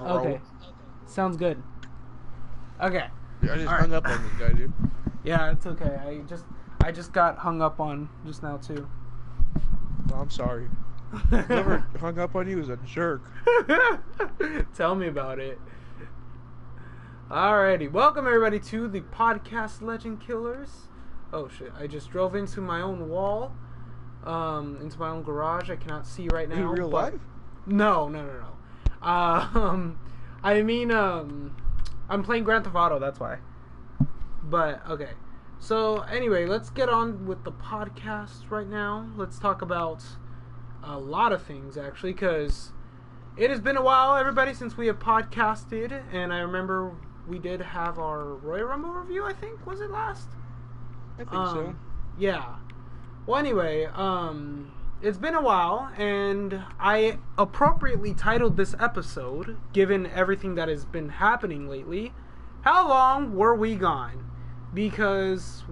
bro. Okay. Sounds good. Okay. I just All hung right. up on this guy, dude. Yeah, it's okay. I just got hung up on just now too. Well, I'm sorry. Whoever hung up on you is a jerk. Tell me about it. Alrighty, welcome everybody to the podcast Legend Killers. Oh shit, I just drove into my own wall, into my own garage. I cannot see right now. In real life? No. I'm playing Grand Theft Auto, that's why. But, okay. So, anyway, let's get on with the podcast right now. Let's talk about a lot of things, actually, because it has been a while, everybody, since we have podcasted, and I remember we did have our Royal Rumble review, I think. Was it last? I think so. Yeah. Well, anyway, it's been a while, and I appropriately titled this episode, given everything that has been happening lately, How Long Were We Gone? Because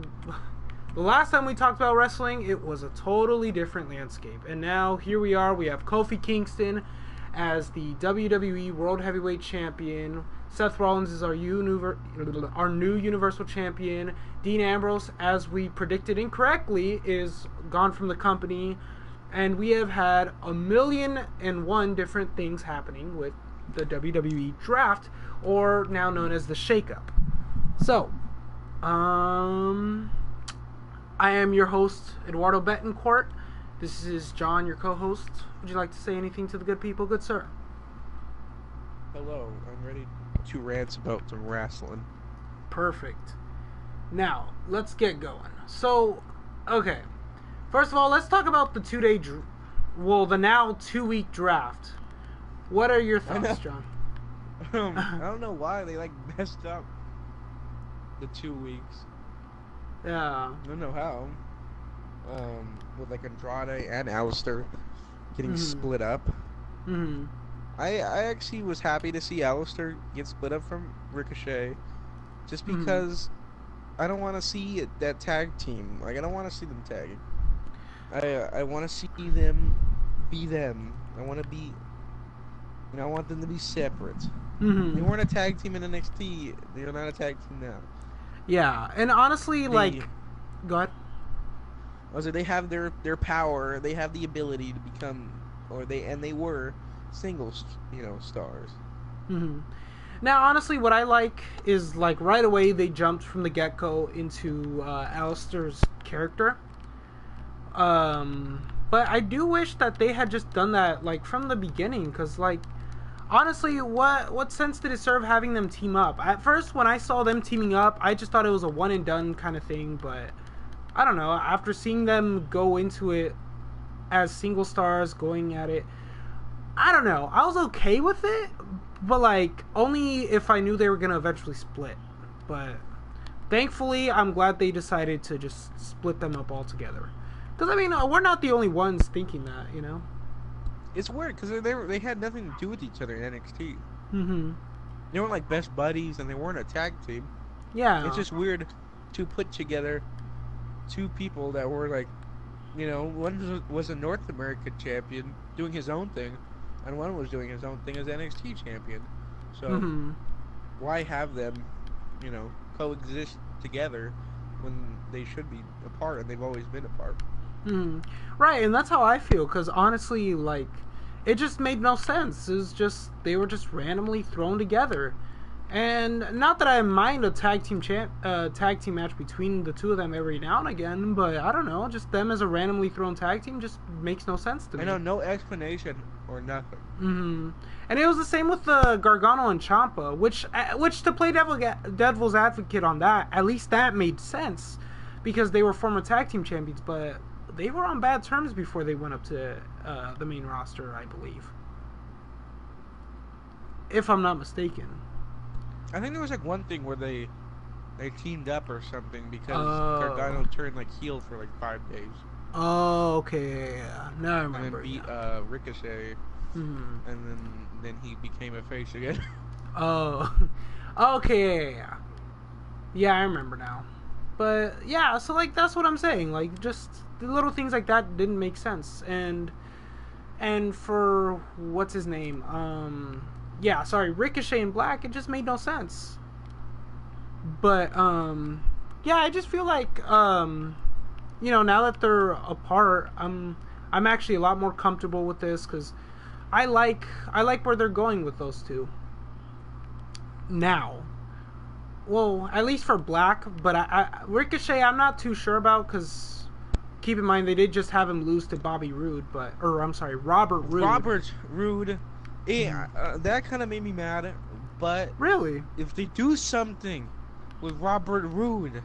the last time we talked about wrestling, it was a totally different landscape. And now, here we are, we have Kofi Kingston as the WWE World Heavyweight Champion. Seth Rollins is our new Universal Champion. Dean Ambrose, as we predicted incorrectly, is gone from the company. And we have had 1,000,001 different things happening with the WWE Draft, or now known as the Shakeup. So, I am your host, Eduardo Betancourt. This is John, your co-host. Would you like to say anything to the good people, good sir? Hello, I'm ready to rant about some wrestling. Perfect. Now, let's get going. So, okay. First of all, let's talk about the the now 2-week draft. What are your thoughts, John? I don't know why they messed up the 2 weeks. Yeah. I don't know how. With Andrade and Alistair getting split up. Mm-hmm. I actually was happy to see Alistair get split up from Ricochet, just because I don't want to see that tag team. I don't want to see them tagging. I want to see them be them. I want them to be separate. Mm-hmm. They weren't a tag team in NXT. They're not a tag team now. Yeah, and honestly, go ahead. They have their power. They have the ability to become, they were singles, stars. Mm-hmm. Now, honestly, what I like is right away they jumped from the get-go into Alistair's character. But I do wish that they had just done that from the beginning, because honestly, what sense did it serve having them team up? At first, when I saw them teaming up, I just thought it was a one and done kind of thing, but I don't know. After seeing them go into it as single stars, going at it, I don't know. I was okay with it, but only if I knew they were gonna eventually split. But thankfully, I'm glad they decided to just split them up altogether. Because we're not the only ones thinking that, It's weird because they had nothing to do with each other in NXT. Mm-hmm. They weren't best buddies, and they weren't a tag team. Yeah. It's just weird to put together two people that were one was a North American champion doing his own thing, and one was doing his own thing as NXT champion. So why have them, coexist together when they should be apart, and they've always been apart? Right, and that's how I feel, because honestly, it just made no sense. It was just, they were just randomly thrown together. And not that I mind a tag team match between the two of them every now and again, but I don't know, just them as a randomly thrown tag team just makes no sense to me. I know, no explanation or nothing. And it was the same with the Gargano and Ciampa, which to play devil's advocate on that, at least that made sense, because they were former tag team champions, but they were on bad terms before they went up to the main roster, I believe. If I'm not mistaken. I think there was one thing where they teamed up or something because Gargano turned heel for 5 days. Oh, okay, yeah. Now I remember. And then beat Ricochet, and then he became a face again. Oh, okay, yeah. Yeah, I remember now. But yeah, so that's what I'm saying. Just the little things like that didn't make sense, and for what's his name, yeah, sorry, Ricochet and Black, it just made no sense. But yeah, I just feel like now that they're apart, I'm actually a lot more comfortable with this because I like where they're going with those two now. Well, at least for Black, but Ricochet, I'm not too sure about because keep in mind they did just have him lose to Robert Roode. Robert Roode. Yeah, that kind of made me mad. But really, if they do something with Robert Roode,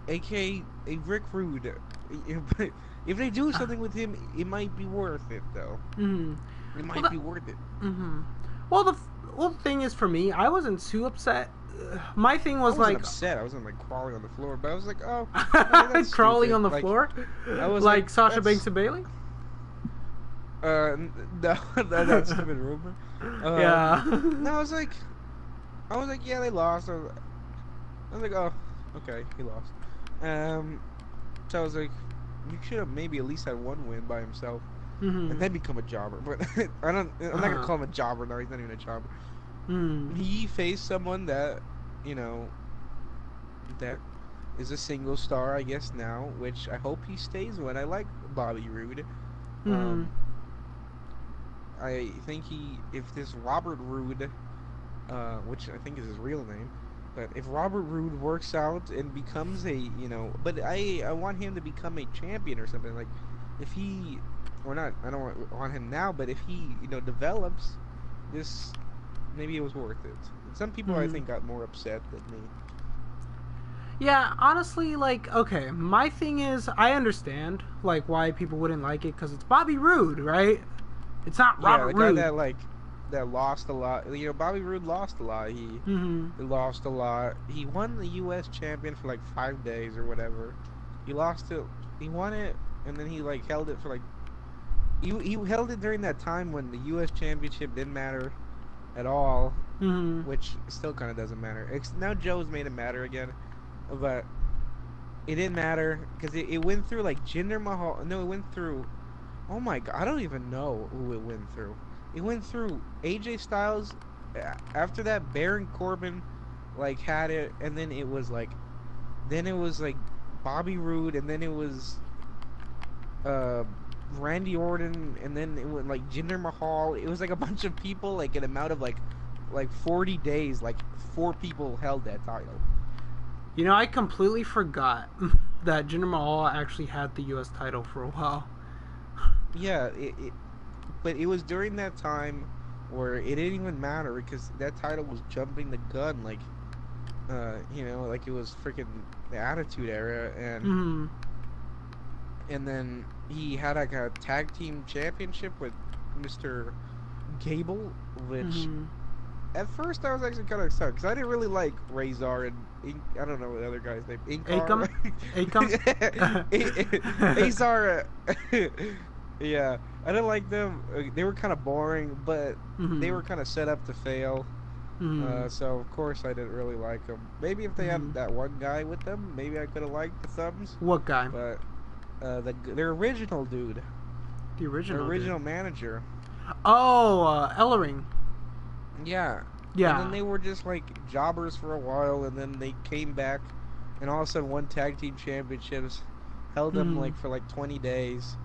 aka Rick Rude, if they do something with him, it might be worth it though. It might be worth it. Well, the thing is, for me, I wasn't too upset. My thing was I wasn't like upset. I wasn't like crawling on the floor, but I was like, oh, crawling stupid. on the floor, I was like Sasha Banks and Bailey. No, that's stupid rumor. Yeah. No, I was like, yeah, they lost. I was like, oh, okay, he lost. So I was like, you should have maybe at least had one win by himself, and then become a jobber. But I'm not gonna call him a jobber now. He's not even a jobber. He faced someone that, that is a single star, I guess now, which I hope he stays one. I like Bobby Roode. I think if this Robert Roode, which I think is his real name, but if Robert Roode works out and becomes but I want him to become a champion or something, like if he, or not, I don't want him now, but if he, develops this, maybe it was worth it. Some people I think got more upset than me. Yeah, honestly, like, okay, my thing is, I understand, like, why people wouldn't like it, because it's Bobby Roode, right? It's not Robert Roode. Yeah, the guy that lost a lot. Bobby Roode lost a lot. He lost a lot. He won the U.S. champion for like 5 days or whatever. He lost it. He won it, and then he like held it for like. He held it during that time when the U.S. championship didn't matter at all, which still kind of doesn't matter. Now Joe's made it matter again, but it didn't matter because it went through like Jinder Mahal. No, it went through. Oh my god, I don't even know who it went through. It went through AJ Styles. After that, Baron Corbin like had it, and then it was like Bobby Roode, and then it was Randy Orton, and then it went like Jinder Mahal. It was like a bunch of people, like an amount of like 40 days, like 4 people held that title. I completely forgot that Jinder Mahal actually had the U.S. title for a while. Yeah, but it was during that time where it didn't even matter because that title was jumping the gun, like, like it was freaking the Attitude Era, and then he had like a tag team championship with Mr. Gable, which at first I was actually kind of excited because I didn't really like Razor and I don't know what the other guy's name. Azar. Yeah, I didn't like them. They were kind of boring, but they were kind of set up to fail. So of course I didn't really like them. Maybe if they had that one guy with them, maybe I could have liked the Thumbs. What guy? But their original dude. The original manager. Oh, Ellering. Yeah. Yeah. And then they were just like jobbers for a while, and then they came back, and all of a sudden won tag team championships, held them like for like 20 days.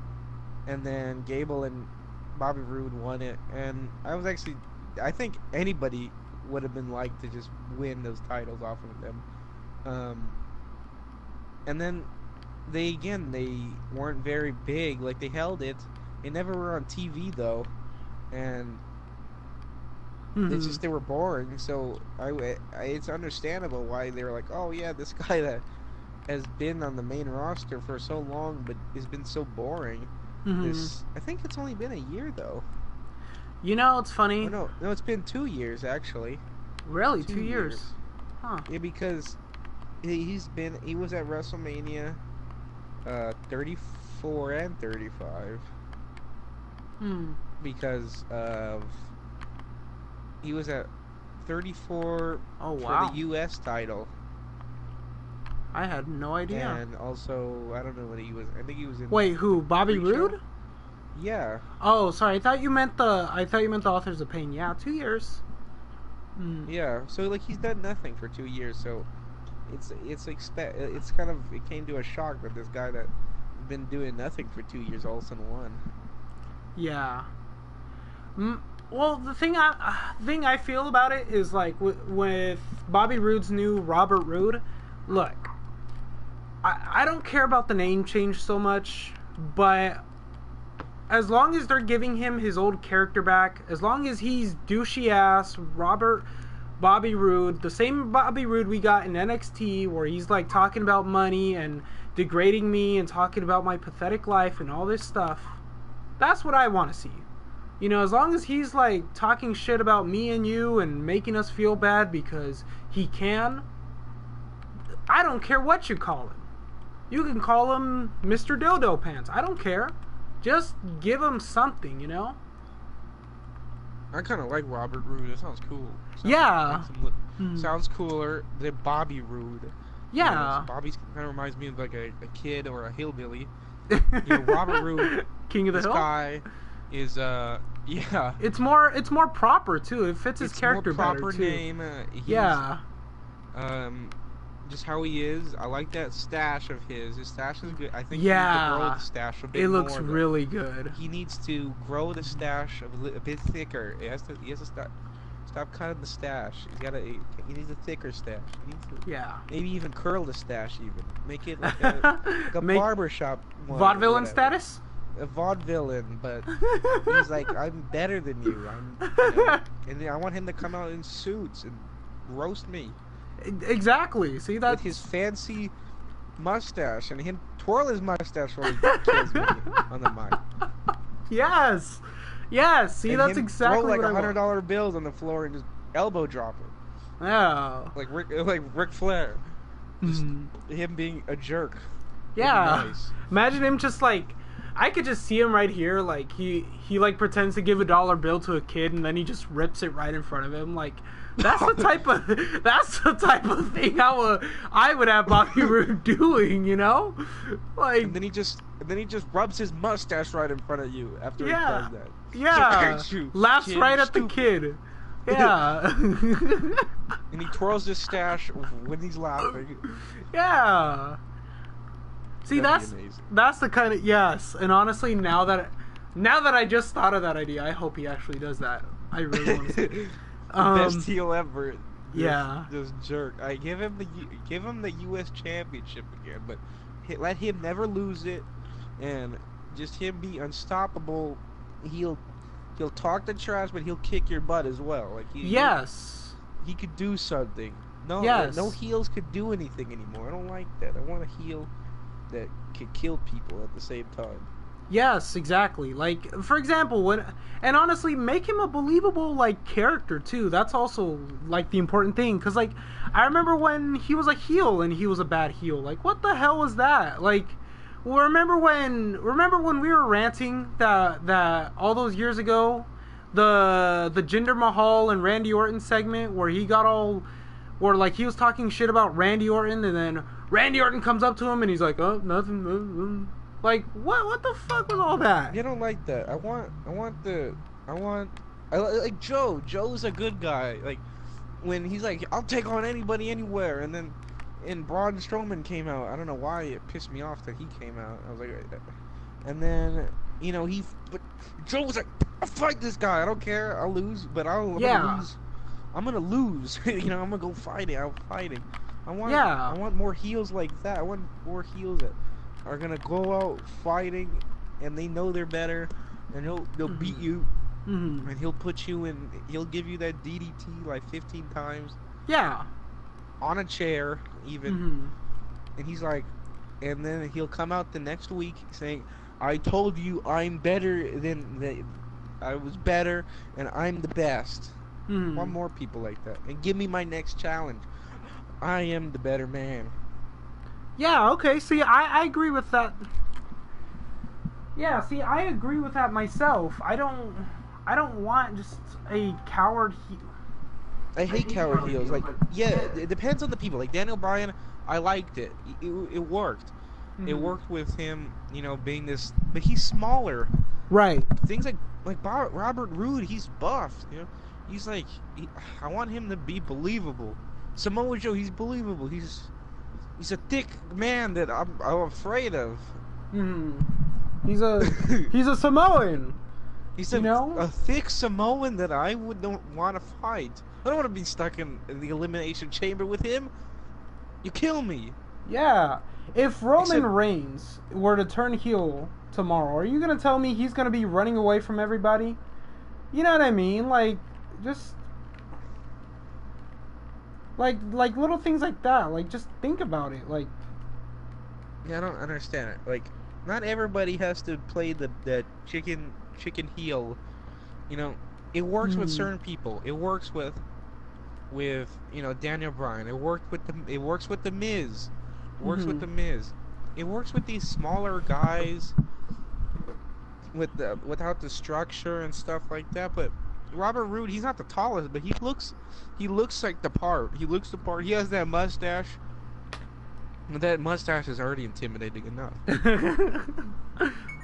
And then Gable and Bobby Roode won it, and I think anybody would have been like to just win those titles off of them. And then they weren't very big. Like they held it. They never were on TV though, and it's just they were boring. So it's understandable why they were like, oh yeah, this guy that has been on the main roster for so long but has been so boring. I think it's only been a year though. It's funny. Oh, no, it's been 2 years actually. Really, 2 years? Huh? Yeah, because he was at WrestleMania 34 and 35. Because of he was at 34 for the U.S. title. I had no idea. And also, I don't know what he was. I think he was in. Wait, who? Bobby Roode? Yeah, Oh, sorry. I thought you meant the Authors of Pain. Yeah, 2 years. Mm. yeah. So like he's done nothing for 2 years. So it's kind of it came to a shock that this guy that been doing nothing for 2 years all of a sudden won. Yeah. Mm, well, the thing I feel about it is like with Bobby Roode's new Robert Roode. Look, I don't care about the name change so much, but as long as they're giving him his old character back, as long as he's douchey ass Bobby Roode, the same Bobby Roode we got in NXT, where he's like talking about money and degrading me and talking about my pathetic life and all this stuff. That's what I want to see. You know, as long as he's like talking shit about me and you and making us feel bad because he can, I don't care what you call him. You can call him Mr. Dildo Pants. I don't care. Just give him something, you know? I kind of like Robert Roode. That sounds cool. Yeah. Sounds cooler than Bobby Roode. Yeah. You know, so Bobby kind of reminds me of like a kid or a hillbilly. You know, Robert Roode, King of the this Hill? guy is yeah. It's more proper too. It fits his character more proper better too. name. Yeah. Just how he is. I like that stash of his. His stash is good. I think Yeah. he needs to grow the stash a bit It looks more, though. really good. He needs to grow the stash a bit thicker. He has to stop cutting the stash. He needs a thicker stash. He needs to Yeah. maybe even curl the stash even. Make it like a Make barbershop one. or vaudevillain whatever. status? A vaudevillain, but he's like, I'm better than you. And I want him to come out in suits and roast me. Exactly. See that? With his fancy mustache and him twirl his mustache while he kills me on the mic. Yes. Yes. See, And that's him exactly throw like what I want. $100 bills on the floor and just elbow drop him Yeah. like Ric Flair. Just him being a jerk. It'd be Yeah. nice. Imagine him just like, I could just see him right here. Like he like pretends to give a dollar bill to a kid and then he just rips it right in front of him. Like that's the type of thing I would have Bobby Roode doing. You know, like And then he just rubs his mustache right in front of you after he Yeah. does that. yeah, Look at you, laughs kid, right at stupid. the kid. Yeah. And he twirls his stash when he's laughing. Yeah. See, That'd be amazing. that's the kind of yes. And honestly, now that I just thought of that idea, I hope he actually does that. I really want to see it. Best heel ever. Yeah. This jerk. I give him the U.S. Championship again, but let him never lose it, and just him be unstoppable. He'll talk the trash, but he'll kick your butt as well. Like Yes. he could do something. No, Yes. no heels could do anything anymore. I don't like that. I want a heel that could kill people at the same time. Yes, exactly. Like, for example, and honestly, make him a believable, like, character, too. That's also, like, the important thing. Because, like, I remember when he was a heel and he was a bad heel. Like, what the hell was that? Like, well, remember when we were ranting that all those years ago, the Jinder Mahal and Randy Orton segment where he got all, where, like, he was talking shit about Randy Orton and then Randy Orton comes up to him and he's like, oh, nothing, like, what the fuck was all that? I don't like that. I like Joe. Joe's a good guy. Like, when he's like, I'll take on anybody anywhere, and then Braun Strowman came out. I don't know why it pissed me off that he came out. I was like, and then, you know, but Joe was like, I'll fight this guy. I don't care. I'll lose, but I'm gonna lose. I'm gonna lose. You know, I'm gonna go fighting. I'm fighting. I want more heels like that. I want more heels that are gonna go out fighting, and they know they're better, and they'll beat you, and he'll put you in. He'll give you that DDT like 15 times. Yeah. On a chair, even, and he's like, and then he'll come out the next week saying, "I told you I'm better I was better, and I'm the best." I want more people like that, and give me my next challenge. I am the better man. Yeah, okay, see, I agree with that. Yeah, see, I agree with that myself. I don't want just a coward heel. I hate coward heels. Like, yeah, it depends on the people. Like, Daniel Bryan, I liked it. It worked. It worked with him, you know, being this... But he's smaller Right. Things like Robert Roode, he's buffed. He's like, I want him to be believable. Samoa Joe, he's believable. He's a thick man that I'm afraid of. He's a Samoan. He's you know? a thick Samoan that I don't want to fight. I don't want to be stuck in the Elimination Chamber with him. You kill me. Yeah. If Roman Reigns were to turn heel tomorrow, are you going to tell me he's going to be running away from everybody? You know what I mean? Like, just... Like little things like that. Like, just think about it. Like... Yeah, I don't understand it. Like, not everybody has to play the chicken heel. It works with certain people. It works with Daniel Bryan. It works with the Miz. It works with the Miz. It works with these smaller guys without the structure and stuff like that. But Robert Roode, he's not the tallest, but he looks like the part. He looks the part. He has that mustache. That mustache is already intimidating enough.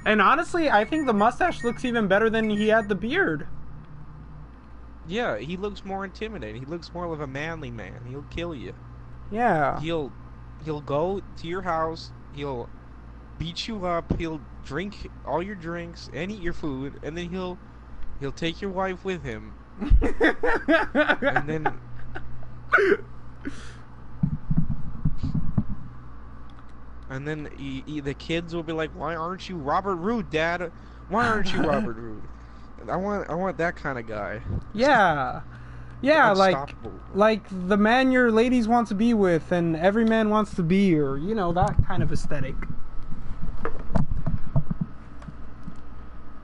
And honestly, I think the mustache looks even better than he had the beard. Yeah, he looks more intimidating. He looks more of a manly man. He'll kill you. Yeah. He'll go to your house. He'll beat you up. He'll drink all your drinks and eat your food, and then he'll take your wife with him. And then the kids will be like, "Why aren't you Robert Roode, Dad? Why aren't you Robert Roode?" I want that kind of guy. Yeah. Yeah, like the man your ladies want to be with and every man wants to be, or that kind of aesthetic.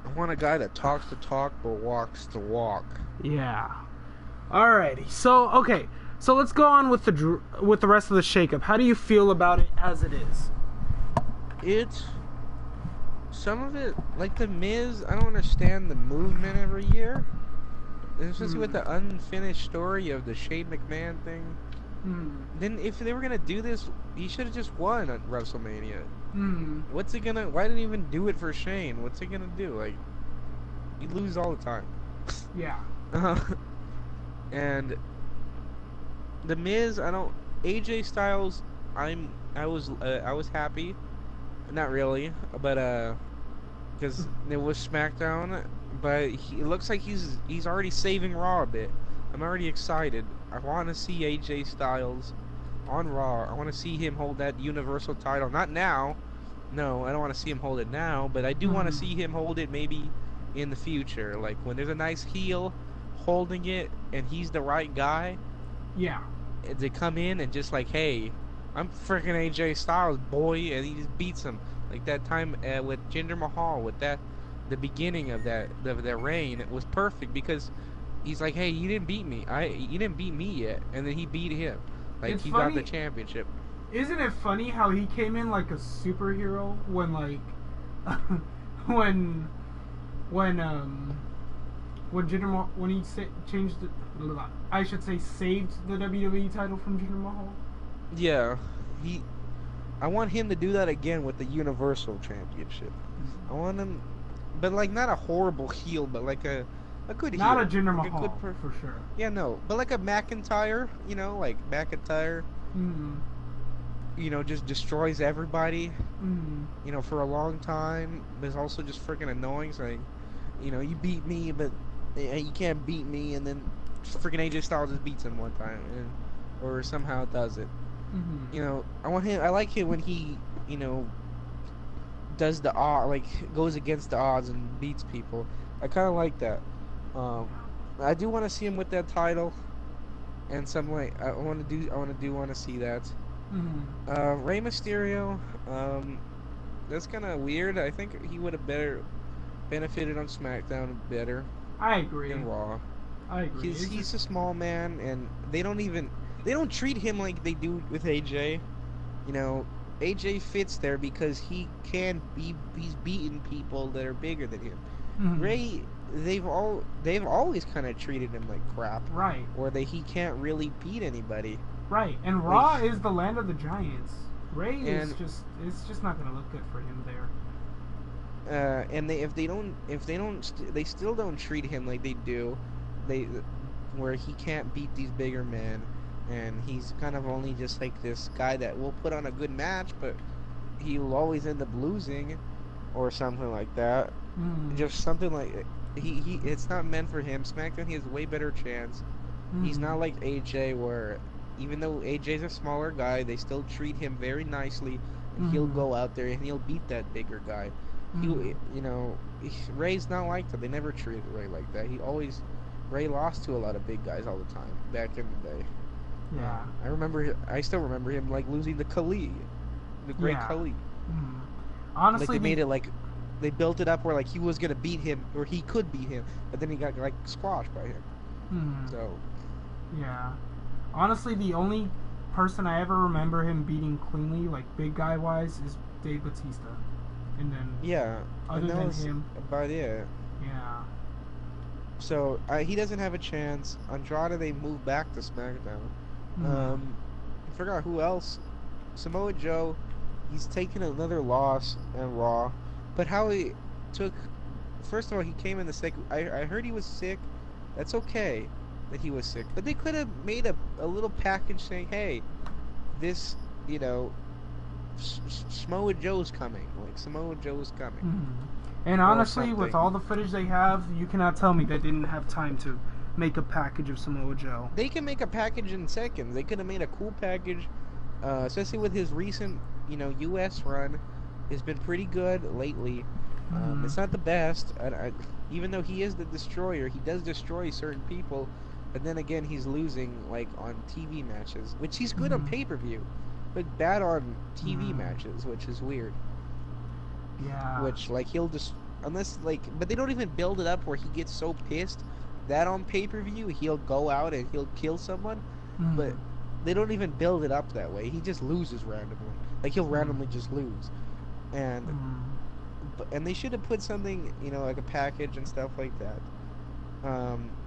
I want a guy that talks the talk but walks the walk. Yeah. Alrighty. So let's go on with the rest of the shakeup. How do you feel about it as it is? Some of it, like the Miz, I don't understand the movement every year. Especially with the unfinished story of the Shane McMahon thing. Then if they were gonna do this, he should have just won at WrestleMania. What's it gonna? Why didn't he even do it for Shane? What's he gonna do? Like, he lose all the time. Yeah. And the Miz, AJ Styles, I was happy. Not really, but because it was SmackDown, but it looks like he's already saving Raw a bit. I'm already excited. I want to see AJ Styles on Raw. I want to see him hold that Universal title. Not now. No, I don't want to see him hold it now, but I do want to see him hold it maybe in the future. Like when there's a nice heel holding it and he's the right guy. Yeah. They come in and just like, hey, I'm freaking AJ Styles, boy, and he just beats him. Like that time with Jinder Mahal, with the beginning of that reign, it was perfect because he's like, hey, you didn't beat me. You didn't beat me yet, and then he beat him. Like he got the championship. Isn't it funny how he came in like a superhero when like when Jinder Mahal, when he changed it, I should say saved the WWE title from Jinder Mahal? Yeah, I want him to do that again with the Universal Championship. I want him, but like not a horrible heel, but like a good heel. Not a Jinder like Mahal, for sure. Yeah, no, but like a McIntyre, like McIntyre. Just destroys everybody. For a long time. But it's also just freaking annoying. So, you beat me, but you can't beat me, and then freaking AJ Styles just beats him one time, or somehow does it. I want him. I like it when he, does the goes against the odds and beats people. I kind of like that. I do want to see him with that title, and some like I want to see that. Rey Mysterio, that's kind of weird. I think he would have benefited on SmackDown better. I agree. Than Raw. I agree. He's a small man, and they don't treat him like they do with AJ. AJ fits there because he's beaten people that are bigger than him. Rey, they've always kind of treated him like crap. Right. Or he can't really beat anybody. Right. And Raw is the land of the giants. Rey is just not going to look good for him there. and they still don't treat him like they do, they where he can't beat these bigger men, and he's kind of only just like this guy that will put on a good match, but he'll always end up losing, or something like that. Just something like he it's not meant for him. SmackDown, he has a way better chance. He's not like AJ, where even though AJ's a smaller guy, they still treat him very nicely, and he'll go out there and he'll beat that bigger guy. Ray's not like that. They never treated Ray like that. Ray lost to a lot of big guys all the time back in the day. Yeah. I still remember him like losing to Khali, the great Khali. Honestly, like they made it like they built it up where like he was gonna beat him, or he could beat him, but then he got like squashed by him. So yeah, honestly, the only person I ever remember him beating cleanly, like big guy wise, is Dave Bautista, and then other than him, about it. Yeah. So he doesn't have a chance. Andrade, they moved back to SmackDown. I forgot who else. Samoa Joe, he's taken another loss in Raw, but how he took. First of all, he came in the second. I heard he was sick. That's okay that he was sick, but they could have made a little package saying, "Hey, this, Samoa Joe's coming. Like Samoa Joe's coming." And honestly, with all the footage they have, you cannot tell me they didn't have time to make a package of Samoa Joe. They can make a package in seconds. They could have made a cool package, especially with his recent, U.S. run. It's been pretty good lately. It's not the best. Even though he is the destroyer, he does destroy certain people. But then again, he's losing like on TV matches, which he's good on pay-per-view, but bad on TV matches, which is weird. Yeah. Which like he'll just but they don't even build it up where he gets so pissed that on pay-per-view he'll go out and he'll kill someone, but they don't even build it up that way. He just loses randomly. Like he'll randomly just lose, and they should have put something like a package and stuff like that.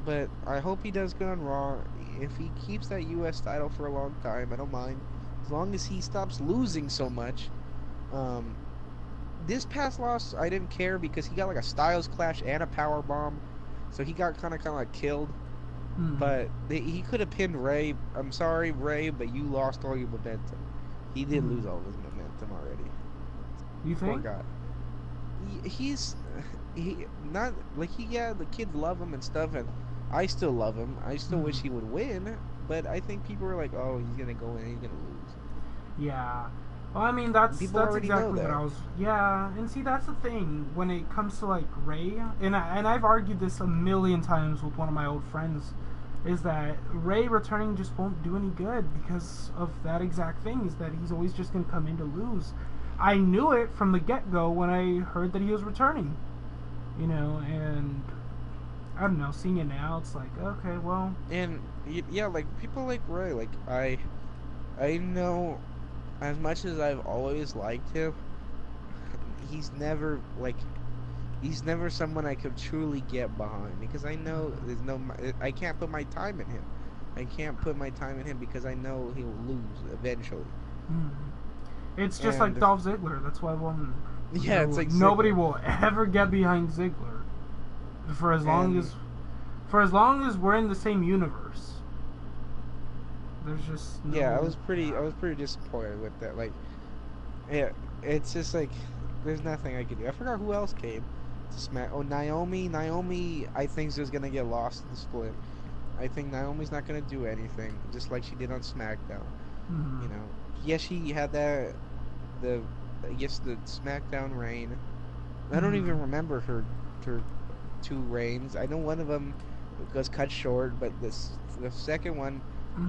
But I hope he does good on Raw. If he keeps that U.S. title for a long time, I don't mind, as long as he stops losing so much. This past loss, I didn't care because he got like a Styles Clash and a power bomb, so he got kind of like killed. But he could have pinned Ray. I'm sorry, Ray, but you lost all your momentum. He did lose all of his momentum already. You think? Poor guy. He not like the kids love him and stuff, and I still love him. I still wish he would win, but I think people are like, oh, he's gonna go in, he's gonna lose. Yeah. Well, I mean, that's exactly what that. I was. Yeah, and see, that's the thing when it comes to like Ray, and I've argued this a million times with one of my old friends, is that Ray returning just won't do any good because of that exact thing. Is that he's always just gonna come in to lose. I knew it from the get-go when I heard that he was returning, and I don't know. Seeing it now, it's like, okay, well. And yeah, like people like Ray, like I know. As much as I've always liked him, he's never someone I could truly get behind, because I know I can't put my time in him. I can't put my time in him because I know he'll lose eventually. It's just like Dolph Ziggler. That's why it's like nobody will ever get behind Ziggler for as long as we're in the same universe. There's just I was pretty disappointed with that. Like, it's just like there's nothing I could do. I forgot who else came to Smack. Oh, Naomi. Naomi, I think, is just gonna get lost in the split. I think Naomi's not gonna do anything, just like she did on SmackDown. Yes, she had the SmackDown reign. I don't even remember her two reigns. I know one of them was cut short, but the second one,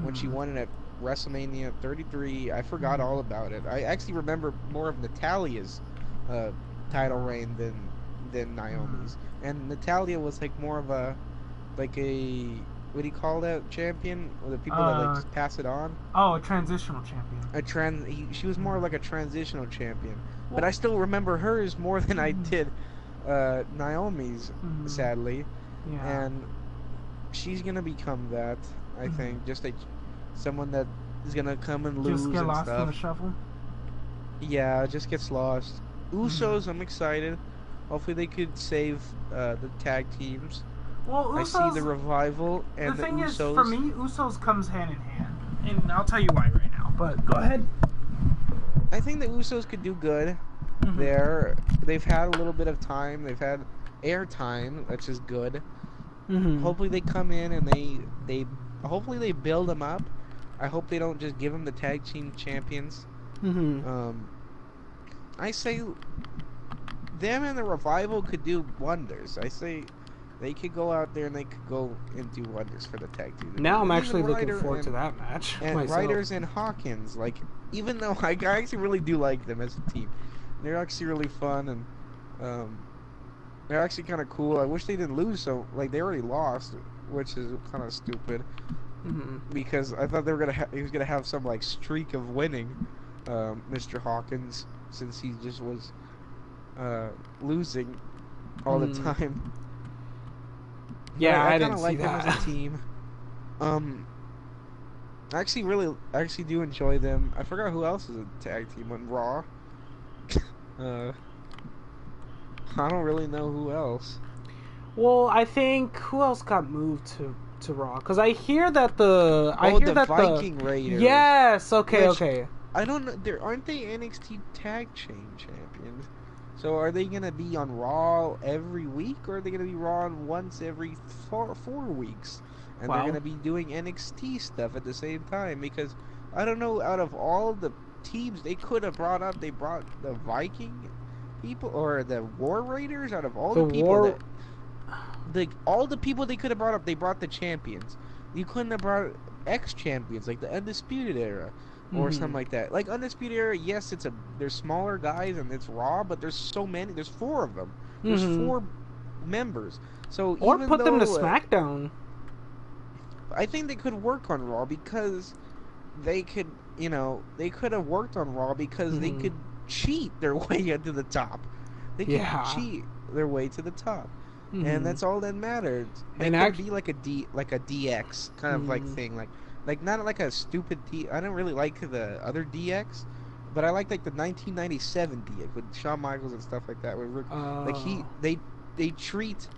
when she won it at WrestleMania 33, I forgot all about it. I actually remember more of Natalia's title reign than Naomi's. And Natalia was like more of a what do you call that, champion? Or the people that like just pass it on? Oh, a transitional champion. She was more like a transitional champion. But I still remember hers more than I did Naomi's, sadly. Yeah. And she's gonna become that. I think just like someone that is gonna come and lose just get and lost stuff. in the shuffle. Yeah, just gets lost. Usos, I'm excited. Hopefully they could save the tag teams. Well, I see the Usos. Revival The and the thing is, for Usos. me, Usos comes hand in hand, and I'll tell you why right now. But go ahead. I think the Usos could do good. They've had a little bit of time. They've had air time, which is good. Hopefully they come in and they hopefully they build them up. I hope they don't just give them the tag team champions. I say them and the Revival could do wonders. I say they could go out there and they could go and do wonders for the tag team. Now I'm actually looking forward to that match. And Ryder's and Hawkins, like, even though I actually really do like them as a team, they're actually really fun and they're actually kind of cool. I wish they didn't lose, so like they already lost, which is kind of stupid. Because I thought they were he was gonna have some like streak of winning, Mr. Hawkins, since he just was losing all the time. Yeah, I I kind didn't of see like that. them as a team. I actually do enjoy them. I forgot who else is a tag team on Raw. I don't really know who else. Well, I think who else got moved to Raw? Because I hear that the Viking Raiders. Yes. Okay. I don't know. Aren't they NXT Tag Chain champions? So are they gonna be on Raw every week, or are they gonna be Raw on once every 4 weeks? And they're gonna be doing NXT stuff at the same time, because I don't know. Out of all the teams they could have brought up, they brought the Viking people or the War Raiders. Out of all the people all the people they could have brought up, they brought the champions. You couldn't have brought ex-champions like the Undisputed Era or something like that. Like Undisputed Era, yes, there's smaller guys and it's Raw, but there's so many. There's 4 of them. There's 4 members. So or put them to SmackDown. I think they could work on Raw because they could, they could have worked on Raw because they could cheat their way into the top. They could cheat their way to the top. And that's all that mattered. They could be like a DX kind of like thing, like not like a stupid D. I don't really like the other DX, but I like the 1997 DX with Shawn Michaels and stuff like that. Where they treat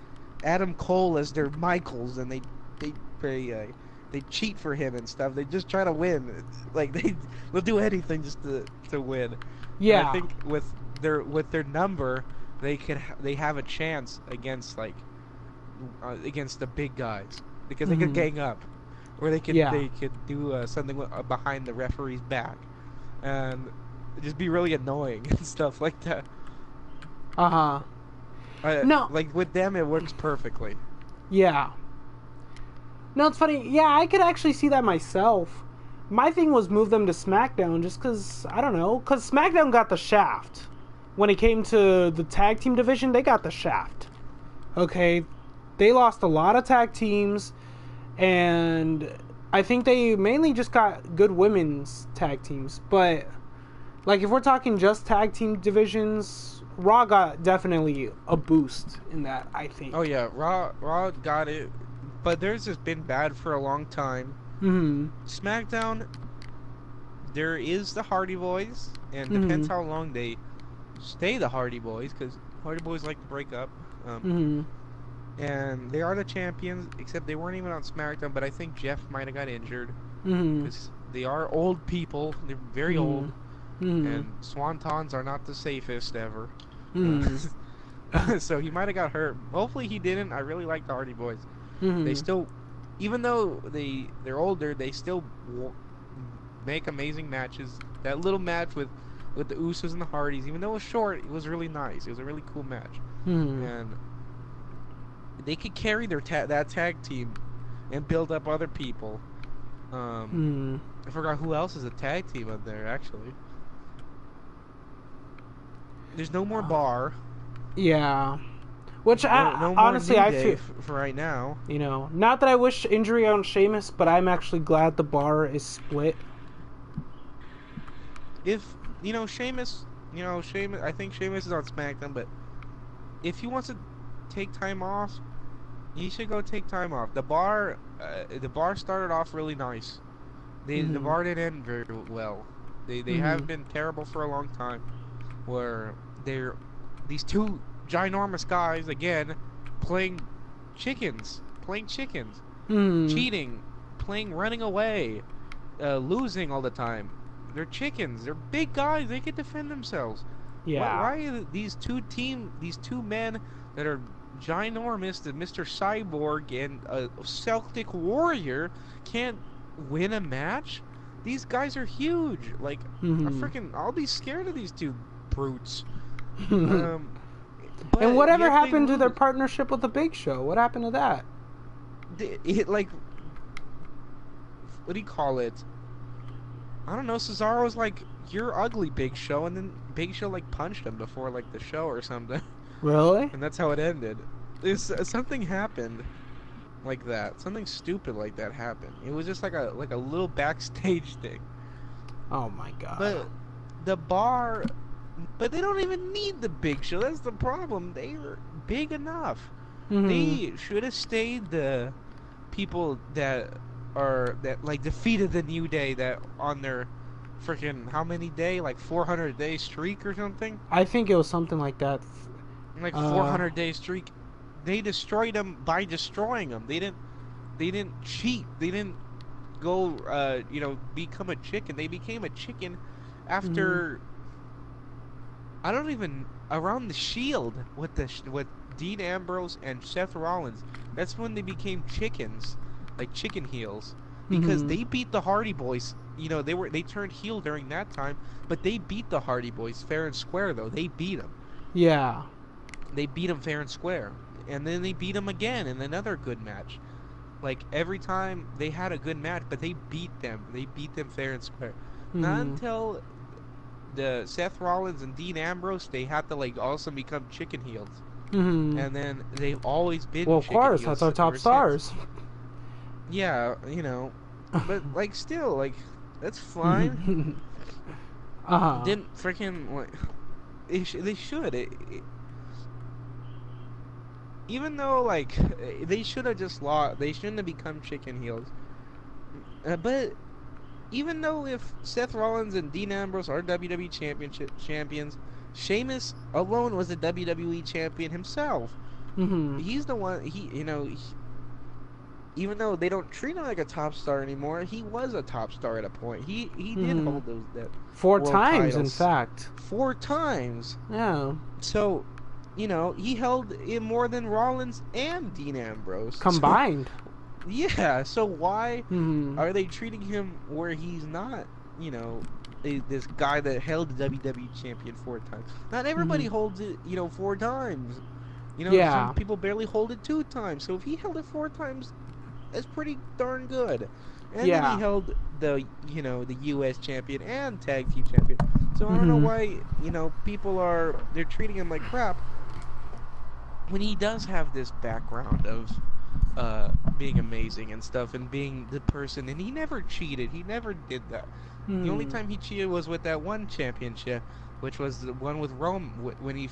Adam Cole as their Michaels, and they cheat for him and stuff. They just try to win. Like they'll do anything just to win. Yeah, and I think with their number, they have a chance against against the big guys, because they could gang up, or they could do something behind the referee's back, and just be really annoying and stuff like that. No, like with them, it works perfectly. Yeah. No, it's funny. Yeah, I could actually see that myself. My thing was move them to SmackDown just because, I don't know, because SmackDown got the shaft. When it came to the tag team division, they got the shaft. Okay? They lost a lot of tag teams, and I think they mainly just got good women's tag teams. But, like, if we're talking just tag team divisions, Raw got definitely a boost in that, I think. Oh, yeah. Raw got it. But theirs has been bad for a long time. SmackDown, there is the Hardy Boys, and depends how long they stay the Hardy Boys, because Hardy Boys like to break up. And they are the champions, except they weren't even on SmackDown, but I think Jeff might have got injured. Because they are old people. They're very old. And swantons are not the safest ever. So he might have got hurt. Hopefully he didn't. I really like the Hardy Boys. They still, even though they're older, they still make amazing matches. That little match with the Usos and the Hardys, even though it was short, it was really nice. It was a really cool match. And they could carry that tag team and build up other people. I forgot who else is a tag team up there, actually. There's no more Bar. Yeah. Which no honestly, I feel for right now. Not that I wish injury on Sheamus, but I'm actually glad the Bar is split. If Sheamus, I think Sheamus is on SmackDown, but if he wants to take time off, he should go take time off. The Bar started off really nice. The Bar didn't end very well. They have been terrible for a long time. Where these two ginormous guys again playing chickens, Hmm. cheating, running away, losing all the time. They're chickens. They're big guys. They can defend themselves. Yeah. Why are these two men that are ginormous, the Mr. Cyborg and a Celtic Warrior, can't win a match? These guys are huge. Like, Hmm. I'll be scared of these two brutes. And Um, but whatever yet they happened to their lose. partnership with the Big Show? What happened to that? Like, what do you call it? I don't know. Cesaro's like, "You're ugly, Big Show," and then Big Show like punched him before like the show or something, Really? and that's how it ended. Something happened like that. Something stupid like that happened. It was just like a little backstage thing. Oh my god. But the bar, but they don't even need the Big Show. That's the problem. They are big enough. Hmm. They should have stayed the people that like defeated the New Day that on their freaking how many day, like 400-day streak or something, I think it was something like that. like Uh. 400-day streak. They destroyed them by destroying them. They didn't cheat. They didn't go become a chicken. They became a chicken Hmm. after I don't even around the Shield with Dean Ambrose and Seth Rollins. That's when they became chickens, like chicken heels, because Hmm. they beat the Hardy Boys. They turned heel during that time, but they beat the Hardy Boys fair and square. Though they beat them, Yeah. fair and square, and then they beat them again in another good match. Like every time they had a good match, but they beat them. They beat them fair and square. Not Hmm. until the Seth Rollins and Dean Ambrose, they had to like also become chicken heels, Hmm. and then they've always been Well, of chicken course, that's heels our top ever since. stars. Yeah, but like still like that's fine. Uh-huh. Didn't freaking like they should even though like they should have just lost. They shouldn't have become chicken heels. But even though if Seth Rollins and Dean Ambrose are WWE Championship champions, Sheamus alone was a WWE champion himself. Hmm. He's the one. Even though they don't treat him like a top star anymore, he was a top star at a point. He did Hmm. hold those that Four world times, in titles fact. 4 times. Yeah. So, he held it more than Rollins and Dean Ambrose. So, Combined. yeah. So why Hmm. are they treating him where he's not? This guy that held the WWE champion 4 times. Not everybody Hmm. holds it, 4 times. Some Yeah. people barely hold it 2 times. So if he held it 4 times, that's pretty darn good. And then he Yeah. held the U.S. champion and tag team champion. So I don't know Hmm. why, they're treating him like crap when he does have this background of being amazing and stuff and being the person, and he never cheated. He never did that. The only Hmm. time he cheated was with that one championship, which was the one with Rome when he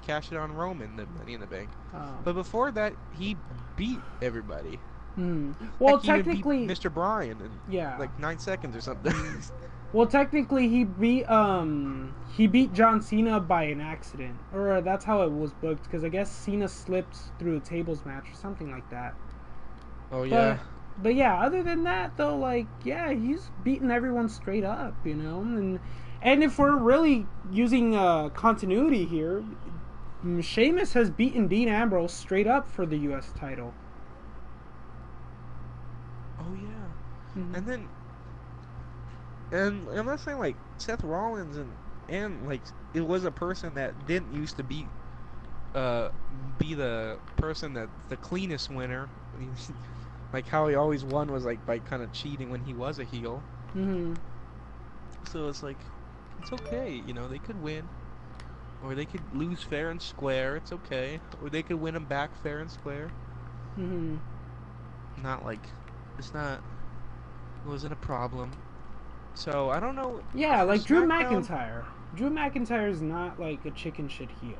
cashed it on Roman, the Money in the Bank. Oh. But before that, he beat everybody. Hmm. Well, Heck, he even beat technically, Mr. Bryan in yeah. like 9 seconds or something. Well, technically, he beat John Cena by an accident, or that's how it was booked. Because I guess Cena slipped through a tables match or something like that. Oh yeah. But but yeah, other than that though, like yeah, he's beating everyone straight up, and if we're really using continuity here, Sheamus has beaten Dean Ambrose straight up for the U.S. title. Oh yeah. Mm-hmm. And then, and I'm not saying like Seth Rollins and like it was a person that didn't used to be the person that the cleanest winner. Like how he always won was like by kind of cheating when he was a heel. Mm-hmm. So it's like it's okay, they could win, or they could lose fair and square. It's okay, or they could win them back fair and square. Mm-hmm. Not like it's not it wasn't a problem. So I don't know Yeah, for like Drew SmackDown. McIntyre. Drew McIntyre is not like a chicken shit heel.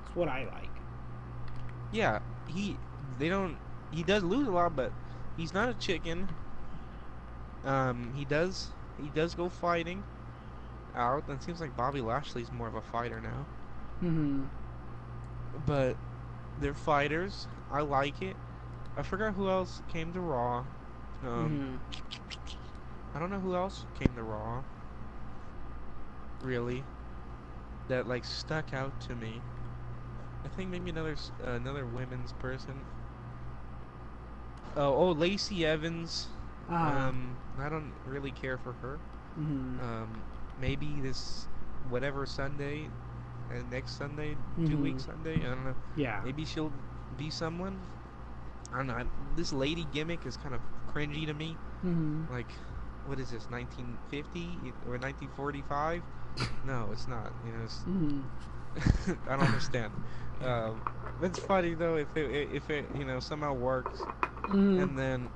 That's what I like. Yeah, they don't he does lose a lot, but he's not a chicken. He does go fighting out. And it seems like Bobby Lashley's more of a fighter now. Mm-hmm. but they're fighters. I like it. I forgot who else came to Raw. Um, Mm-hmm. I don't know who else came to Raw. Really, that like stuck out to me. I think maybe another women's person. Oh, Lacey Evans. Uh-huh. I don't really care for her. Mm-hmm. Maybe this whatever Sunday, next Sunday, Mm-hmm. 2 week Sunday. I don't know. Yeah. Maybe she'll be someone. I don't know. This lady gimmick is kind of cringy to me. Mm-hmm. Like, what is this? 1950 or 1945? No, it's not. Mm-hmm. I don't understand. It's funny though if it somehow works. Mm-hmm. And then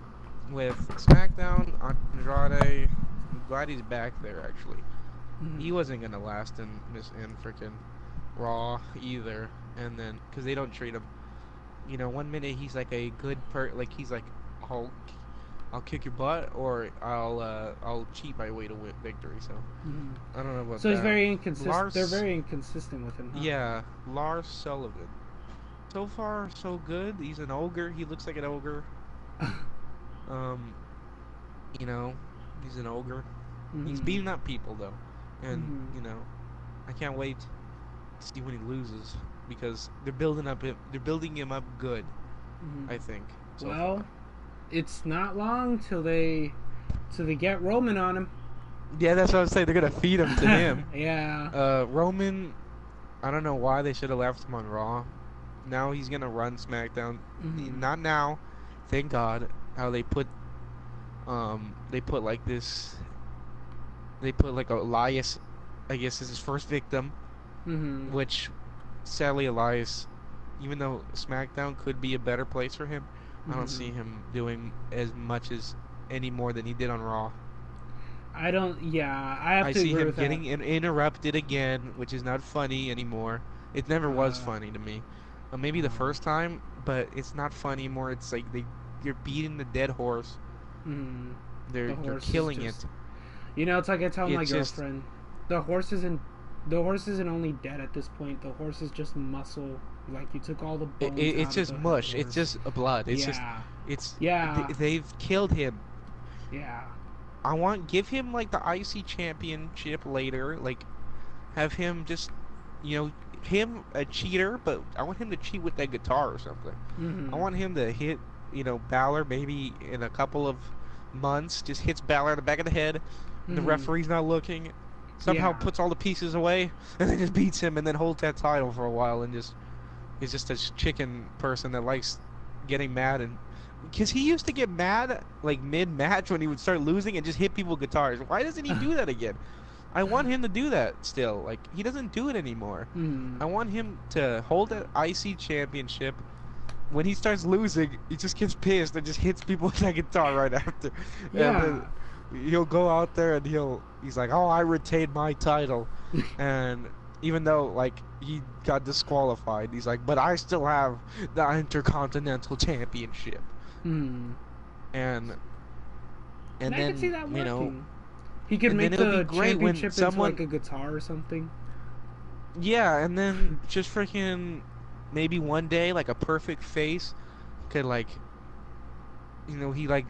with SmackDown, Andrade, I'm glad he's back there. Actually, Mm-hmm. he wasn't gonna last in freaking Raw either. And then because they don't treat him, 1 minute he's like a good like he's like I'll I'll kick your butt or I'll cheat my way to victory. So Mm-hmm. I don't know about So he's that. very inconsistent. They're Lars, very inconsistent with him, huh? yeah, Lars Sullivan. So far, so good. He's an ogre. He looks like an ogre. Um, you know, he's an ogre. He's Mm-hmm. beating up people though, and Mm-hmm. I can't wait to see when he loses because they're building him up good. Mm-hmm. I think so Well, far. it's not long till they get Roman on him. Yeah, that's what I was saying. They're gonna feed him to him. Yeah. Roman. I don't know why they should have left him on Raw. Now he's gonna run SmackDown. Mm-hmm. Not now. Thank God. How they put like this. They put like Elias. I guess is his first victim, Mm-hmm. which sadly Elias, even though SmackDown could be a better place for him, I don't Mm-hmm. see him doing as much as any more than he did on Raw. I don't. Yeah, I have I to see agree him with that. getting interrupted again, which is not funny anymore. It never was Uh, funny to me. Maybe the um, first time, but it's not funny anymore. It's like you're beating the dead horse. mm, the They're horse is killing just. it. It's like I tell my It's just girlfriend, the horse isn't. The horse isn't only dead at this point. The horse is just muscle. Like you took all the bones it's out of just the mush. It's horse. just blood. Yeah. It's Yeah. they've killed him. Yeah. Give him like the IC championship later. Like have him just you know him a cheater, but I want him to cheat with that guitar or something. I Mm-hmm. want him to hit, Balor maybe in a couple of months. Just hits Balor in the back of the head. The Mm-hmm. referee's not looking. Somehow Yeah. puts all the pieces away and then just beats him and then holds that title for a while and just is just a chicken person that likes getting mad and because he used to get mad like mid-match when he would start losing and just hit people with guitars. Why doesn't he do that again? I want him to do that still. Like he doesn't do it anymore. Mm-hmm. I want him to hold that IC championship. When he starts losing, he just gets pissed and just hits people with that guitar right after. And Yeah. then he'll go out there and he's like, "Oh, I retained my title." And even though like he got disqualified, he's like, "But I still have the Intercontinental Championship." Mm-hmm. And And and I could see then, that working. He could and then make it'll be the great when championship into like someone a guitar or something. yeah, and then just freaking maybe one day like a perfect face could like he like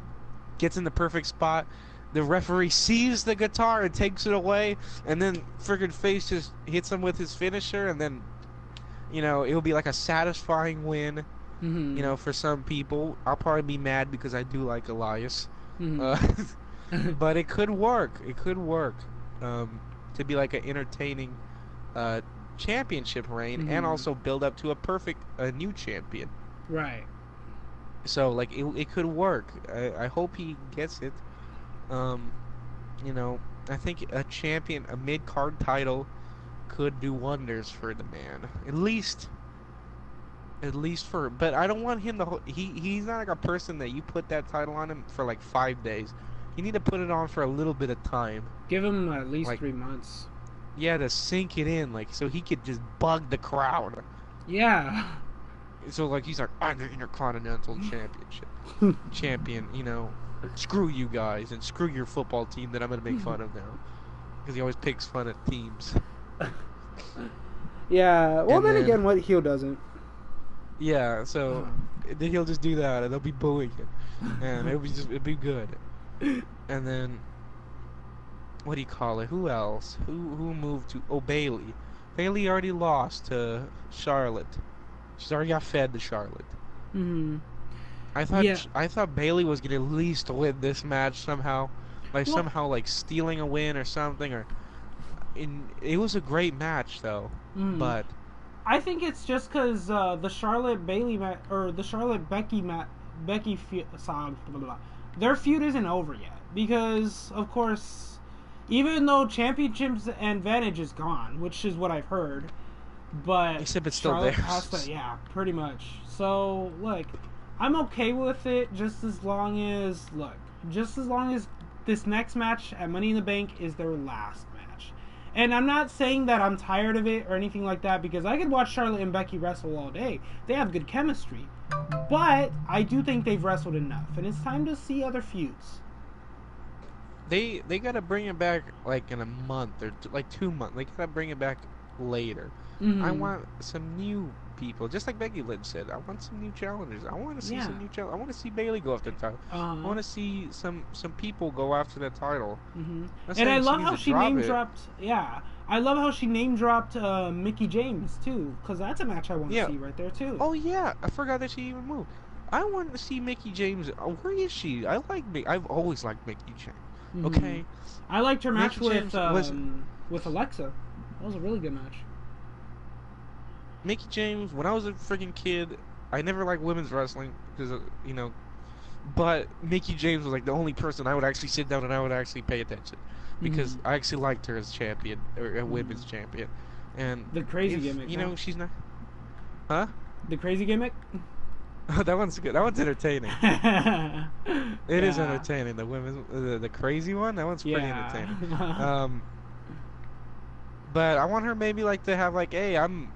gets in the perfect spot. The referee sees the guitar and takes it away, and then friggin' face just hits him with his finisher, and then it'll be like a satisfying win. Mm-hmm. For some people, I'll probably be mad because I do like Elias, uh, Mm-hmm. but it could work. It could work to be like an entertaining uh, championship reign, and Mm-hmm. also build up to a new champion. Right. So like it could work. I hope he gets it. Um, I think a mid card title could do wonders for the man. At least for, but I don't want him to. He's not like a person that you put that title on him for like 5 days. You need to put it on for a little bit of time, Give him at least like 3 months. yeah, to sink it in, like so he could just bug the crowd. Yeah. So like he's like, I'm the Intercontinental champion. Screw you guys and screw your football team that I'm gonna make fun of now, because he always picks fun at teams. Yeah. Well, And then then again, what heel doesn't? Yeah, so then he'll just do that, and they'll be booing him, and it'll be good. And then what do you call it? Who else? Who moved to? Oh, Bailey. Bailey already lost to Charlotte. She's already got fed to Charlotte. Hmm. I Yeah. thought Bailey was gonna at least win this match somehow, by Well, somehow like stealing a win or something. Or it was a great match though, mm, but I think it's just because the Charlotte Bailey or the Charlotte Becky blah, blah, blah. Their feud isn't over yet because, of course, even though Championships Advantage is gone, which is what I've heard, but except it's still Charlotte has theirs. to, yeah, pretty much. So, look, I'm okay with it just as long as this next match at Money in the Bank is their last match. And I'm not saying that I'm tired of it or anything like that because I could watch Charlotte and Becky wrestle all day. They have good chemistry. But I do think they've wrestled enough, and it's time to see other feuds. They gotta bring it back like in a month or like 2 months. They gotta bring it back later. I Mm-hmm. want some new people, just like Becky Lynch said. I want some new challengers. I want to see Yeah. some new challenge. I want to see Bailey go after the title. I Uh-huh. want to see some people go after that title. Mm-hmm. I'm not And I saying she love needs how to she drop name it. dropped. Yeah, I love how she name dropped Mickey James too, because that's a match I want to Yeah. see right there too. Oh yeah, I forgot that she even moved. I want to see Mickey James. Where is she? I like me. I've always liked Mickey James. Mm-hmm. Okay, I liked her match Mickey James was with Alexa. That was a really good match. Mickey James. When I was a freaking kid, I never liked women's wrestling because But Mickey James was like the only person I would actually sit down and I would actually pay attention because Mm-hmm. I actually liked her as champion or a Mm-hmm. women's champion. And The crazy if gimmick, huh? she's not, huh? The crazy gimmick. That one's good. That one's entertaining. It is Yeah. entertaining. The women's, the crazy one. That one's pretty entertaining. Yeah. Um, but I want her maybe like to have like, hey, I'm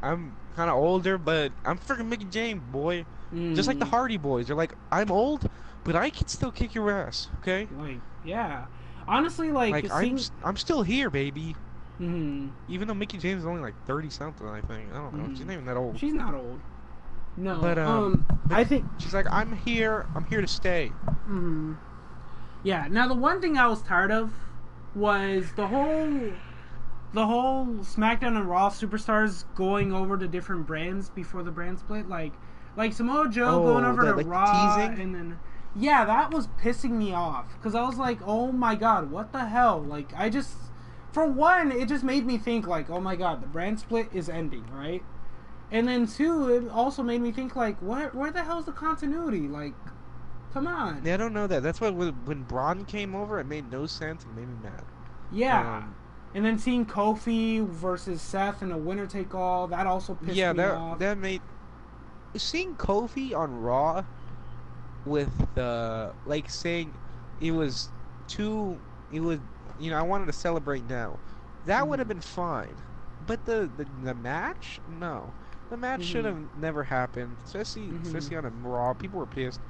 kind of older, but I'm freaking Mickey James, boy. Just like the Mm. Hardy Boys. They're like, I'm old, but I can still kick your ass. Okay. Like, yeah. Honestly, like Like seeing. I'm still here, baby. Mm-hmm. Even though Mickey James is only like 30 something, I think. I don't know. She's Mm-hmm. not even that old. She's not old. No. But I think. she's like, I'm here. I'm here to stay. Mm, yeah. Now the one thing I was tired of was the whole SmackDown and Raw superstars going over to different brands before the brand split. Like Samoa Joe going over to Like the Raw teasing? and then. Yeah, that was pissing me off because I was like, oh my god, what the hell? Like, I just. For one, it just made me think, like, oh my god, the brand split is ending, right? And then two, it also made me think like, where the hell's the continuity? Like, come on. Yeah, I don't know that. That's why when Braun came over, it made no sense and made me mad. Yeah. Um, And then seeing Kofi versus Seth in a winner take all, that also pissed yeah, me off. that made seeing Kofi on Raw with like saying it was too it was I wanted to celebrate now. That would have Mhm. been fine. But the match? No. The match should Mhm. have never happened, especially Mhm. on a Raw. People were pissed.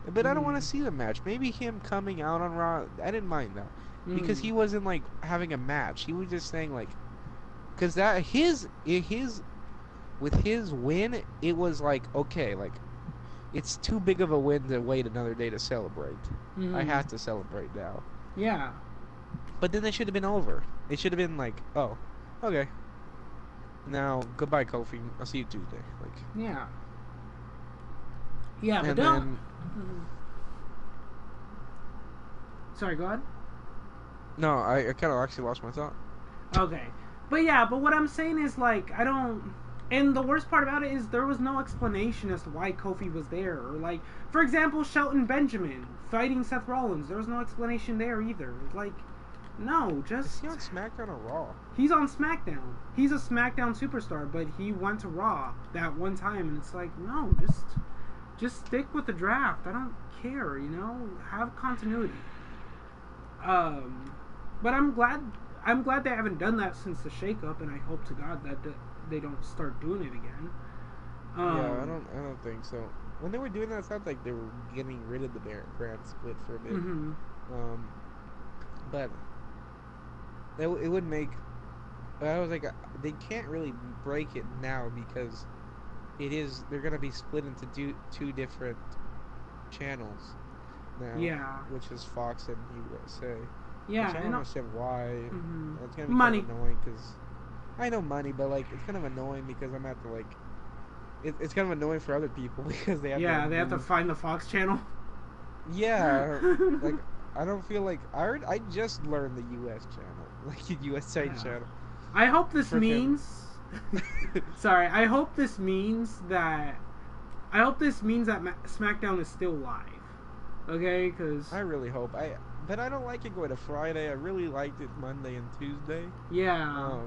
But I don't want to Mhm. see the match. Maybe him coming out on Raw, I didn't mind that. Because Mhm. he wasn't like having a match. He was just saying like cuz that his with his win, it was like okay, like it's too big of a win to wait another day to celebrate. I Mhm. have to celebrate now. Yeah. But then they should have been over. It should have been like, oh, okay. Now goodbye, Kofi. I'll see you Tuesday. Like, Yeah. Yeah, but and don't. then Mhm. Sorry, go ahead. no, I kind of actually lost my thought. Okay. But yeah, but what I'm saying is like I don't and the worst part about it is there was no explanation as to why Kofi was there. Or like for example, Shelton Benjamin fighting Seth Rollins. There was no explanation there either. Like no, Is just he on SmackDown or Raw? he's on SmackDown. He's a SmackDown superstar, but he went to Raw that one time and it's like, no, just stick with the draft. I don't care, Have continuity. But I'm glad they haven't done that since the shakeup, and I hope to God that they don't start doing it again. Yeah, I don't think so. When they were doing that, it sounded like they were getting rid of the brand split for a bit. Mm-hmm. But it would make. I was like, they can't really break it now because they're gonna be split into two different channels now, Yeah. which is Fox and USA. Yeah, Which I don't understand why. It's gonna be money. kind of annoying because I know money, but like it's kind of annoying because I'm at the like. It's kind of annoying for other people because they have to. Yeah, Like, they have to move. find the Fox channel. Yeah, like I don't feel like I just learned the U.S. channel, like the U.S. side Yeah. channel. I hope this Frickin- means. Sorry, I hope this means that. SmackDown is still live. Okay, because I really hope but I don't like it going to Friday. I really liked it Monday and Tuesday. yeah,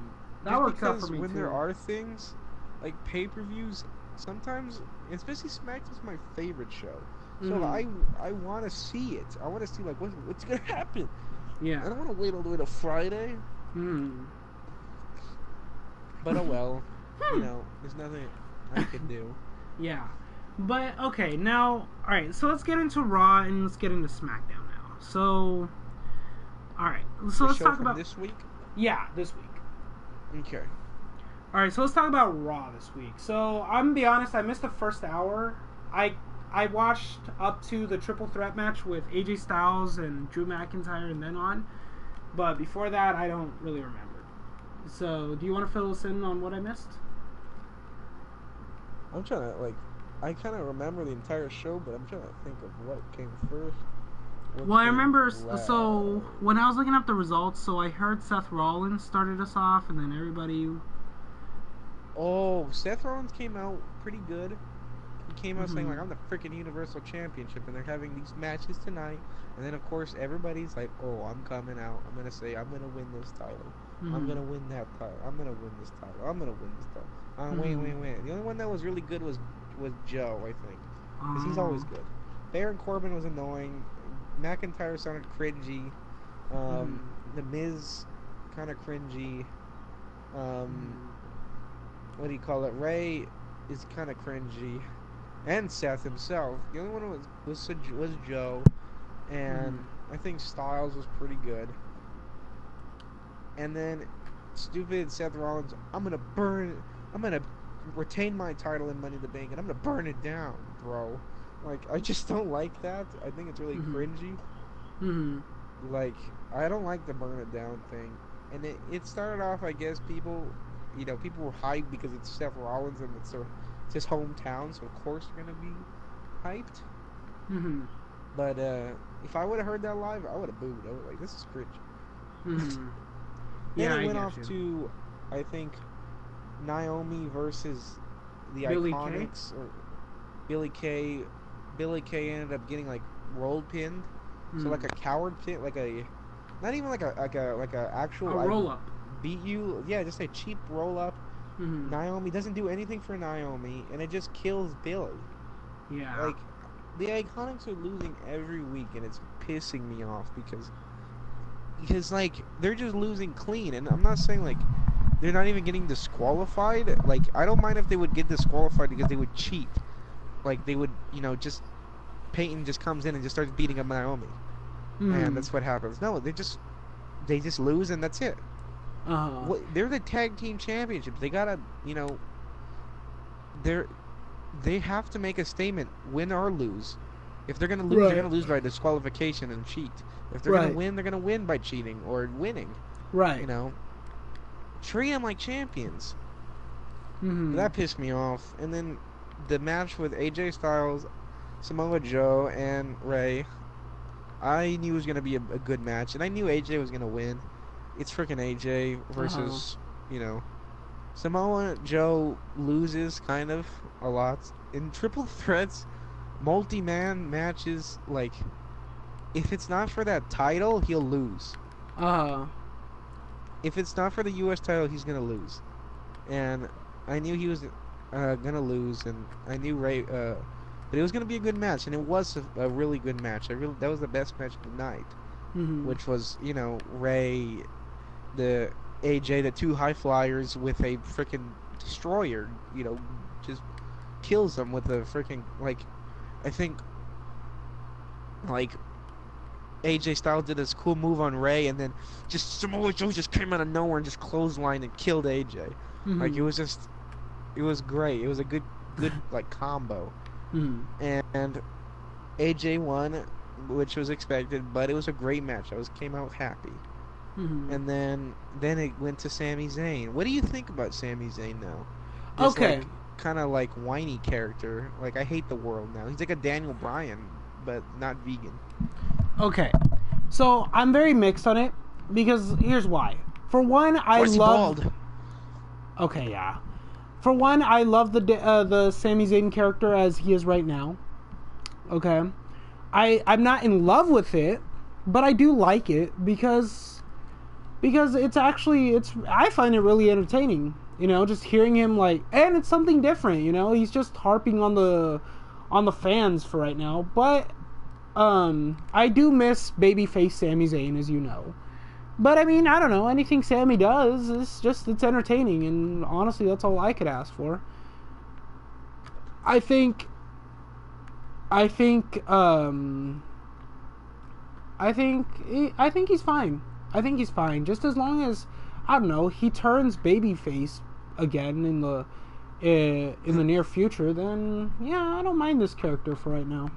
that Just works out because for me when too. there are things like pay-per-views, sometimes, especially SmackDown's my favorite show. So I want to see it. I want to see like what's gonna happen. Yeah. I don't want to wait all the way to Friday. But oh well, there's nothing I can do. Yeah. But okay, now alright, so let's get into Raw and let's get into SmackDown now. So alright. So The let's show talk from about this week. Yeah, this week. Okay. Alright, so let's talk about Raw this week. So I'm gonna be honest, I missed the first hour. I watched up to the triple threat match with AJ Styles and Drew McIntyre and then on. But before that I don't really remember. So do you want to fill us in on what I missed? I'm trying to I kind of remember the entire show, but I'm trying to think of what came first. Well, I remember, so when I was looking up the results, so I heard Seth Rollins started us off, and then everybody... Oh, Seth Rollins came out pretty good. He came out saying, like, I'm the freaking Universal Championship, and they're having these matches tonight. And then, of course, everybody's like, oh, I'm coming out. I'm going to say, I'm going to win this title. I'm going to win that title. I'm going to win this title. I'm going to win this title. Wait. The only one that was really good was Joe, I think. Because he's always good. Baron Corbin was annoying. McIntyre sounded cringy. The Miz kind of cringy. What do you call it? Ray is kind of cringy. And Seth himself. The only one was Joe. And I think Styles was pretty good. And then stupid Seth Rollins, I'm going to retain my title in Money in the Bank, and I'm going to burn it down, bro. Like, I just don't like that. I think it's really cringy. Like, I don't like the burn it down thing. And it started off, I guess, people were hyped because it's Seth Rollins and it's his hometown, so of course they're going to be hyped. But if I would have heard that live, I would have booed. I was like, this is cringy. Then it went off to, I think, Naomi versus the Billie Iconics, or Billie Kay. Billie Kay ended up getting like rolled pinned, so like a coward pin, like a, not even like a actual roll up. Beat you, yeah, just a cheap roll up. Naomi doesn't do anything for Naomi, and it just kills Billie. Yeah. Like, the Iconics are losing every week, and it's pissing me off because like they're just losing clean, and I'm not saying like they're not even getting disqualified. Like, I don't mind if they would get disqualified because they would cheat. Like, they would, just Peyton just comes in and just starts beating up Naomi, and that's what happens. No, they just lose, and that's it. They're the tag team championships. They gotta, they have to make a statement, win or lose. If they're gonna lose, they're gonna lose by disqualification and cheat. If they're gonna win, they're gonna win by cheating or winning. Right. Treat them like champions. That pissed me off. And then the match with AJ Styles, Samoa Joe, and Ray, I knew it was gonna be a good match, and I knew AJ was gonna win. It's freaking AJ versus, Samoa Joe loses kind of a lot in triple threats, multi-man matches. Like, if it's not for that title, he'll lose. If it's not for the U.S. title, he's gonna lose. And I knew he was gonna lose, and I knew Ray. But it was gonna be a good match, and it was a really good match. That was the best match of the night, which was Ray, the AJ, the two high flyers with a freaking destroyer. Just kills them with a freaking, like, I think, like, AJ Styles did this cool move on Ray, and then just Samoa Joe just came out of nowhere and just clotheslined and killed AJ. Like, it was great. It was a good good like combo. Mm-hmm. And AJ won, which was expected, but it was a great match. Came out happy. Mm-hmm. And then it went to Sami Zayn. What do you think about Sami Zayn now? This Okay. like kind of like whiny character. Like I hate the world now. He's like a Daniel Bryan, but not vegan. Okay. So I'm very mixed on it because here's why. For one, I love. Bald. Okay, yeah. For one, I love the Sami Zayn character as he is right now. Okay, I'm not in love with it, but I do like it because it's actually I find it really entertaining. You know, just hearing him like, and it's something different. You know, he's just harping on the fans for right now, but I do miss babyface Sami Zayn, as you know. But I mean, I don't know. Anything Sammy does, it's entertaining, and honestly, that's all I could ask for. I think he's fine. I think he's fine, just as long as I don't know he turns babyface again in the near future. Then yeah, I don't mind this character for right now.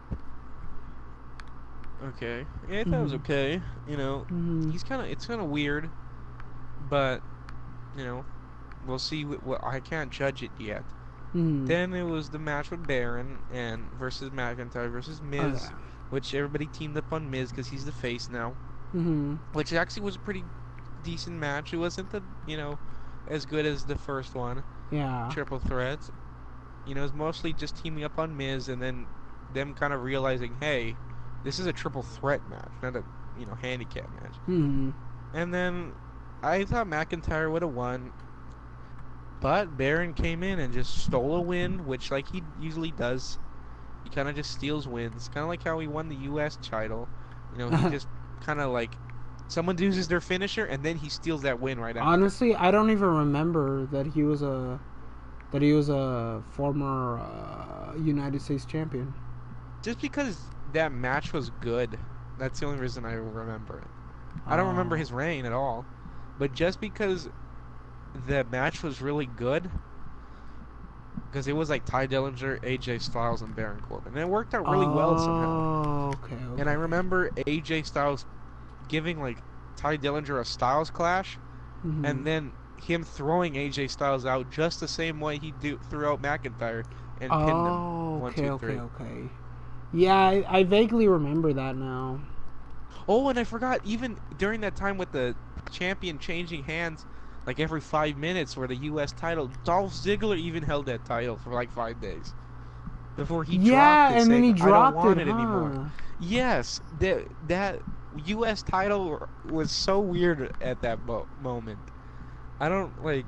Okay. Yeah, I thought it was okay. You know, it's kind of weird, but you know, we'll see. I can't judge it yet. Then it was the match with Baron and versus McIntyre versus Miz, which everybody teamed up on Miz because he's the face now. Which actually was a pretty decent match. It wasn't as good as the first one. Yeah. Triple threats. You know, it was mostly just teaming up on Miz and then them kind of realizing, hey, this is a triple threat match, not a handicap match. And then I thought McIntyre would have won, but Baron came in and just stole a win, which like he usually does. He kind of just steals wins, kind of like how he won the U.S. title. You know, he just kind of like someone uses their finisher and then he steals that win right after. Honestly, I don't even remember that he was a former United States champion. Just because that match was good, that's the only reason I remember it. I don't remember his reign at all, but just because the match was really good, because it was like Ty Dillinger, AJ Styles, and Baron Corbin, and it worked out really well somehow. Okay. And I remember AJ Styles giving like Ty Dillinger a Styles clash, and then him throwing AJ Styles out just the same way he threw out McIntyre and pinned him. 1, 2, 3. Okay. Yeah, I vaguely remember that now. Oh, and I forgot, even during that time with the champion changing hands like every 5 minutes for the U.S. title, Dolph Ziggler even held that title for like 5 days before he dropped it, and then he dropped I don't want it anymore. Yes, that U.S. title was so weird at that moment. I don't like.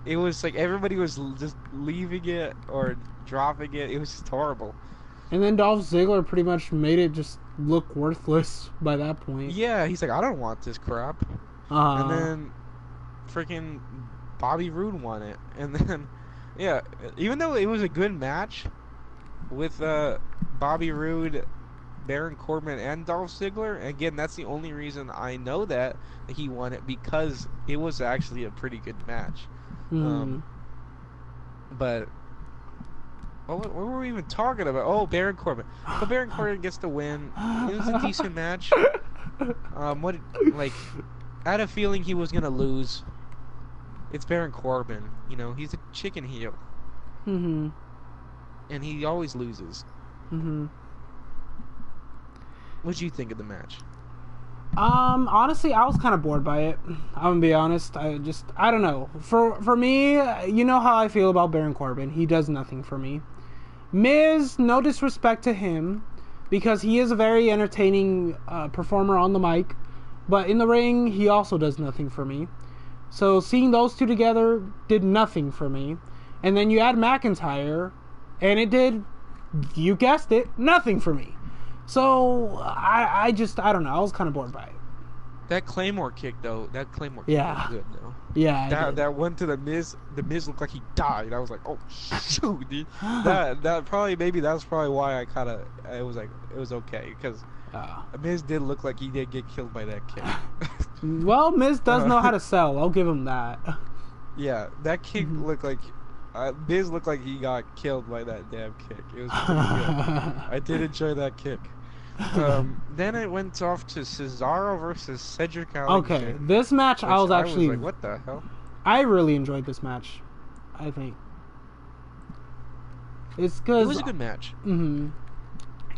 It was like everybody was just leaving it or dropping it. It was just horrible. And then Dolph Ziggler pretty much made it just look worthless by that point. Yeah, he's like, I don't want this crap. And then freaking Bobby Roode won it. And then, yeah, even though it was a good match with Bobby Roode, Baron Corbin, and Dolph Ziggler, again, that's the only reason I know that he won it, because it was actually a pretty good match. But what were we even talking about? Oh, Baron Corbin. So Baron Corbin gets the win. It was a decent match. I had a feeling he was gonna lose. It's Baron Corbin. You know, he's a chicken heel. And he always loses. What'd you think of the match? Honestly, I was kind of bored by it. I'm gonna be honest. I don't know. For me, you know how I feel about Baron Corbin. He does nothing for me. Miz, no disrespect to him, because he is a very entertaining performer on the mic, but in the ring, he also does nothing for me. So seeing those two together did nothing for me. And then you add McIntyre, and it did, you guessed it, nothing for me. So I don't know. I was kind of bored by it. That Claymore kick though, was good though. Yeah. That went to the Miz. The Miz looked like he died. I was like, oh shoot, dude. That's probably why it was okay, because Miz did look like he did get killed by that kick. Well, Miz does know how to sell. I'll give him that. Yeah, that kick looked like Biz looked like he got killed by that damn kick. It was pretty good. I did enjoy that kick. Then it went off to Cesaro versus Cedric Alexander. Okay, this match I was actually like, what the hell? I really enjoyed this match. I think it's because it was a good match. Mm-hmm.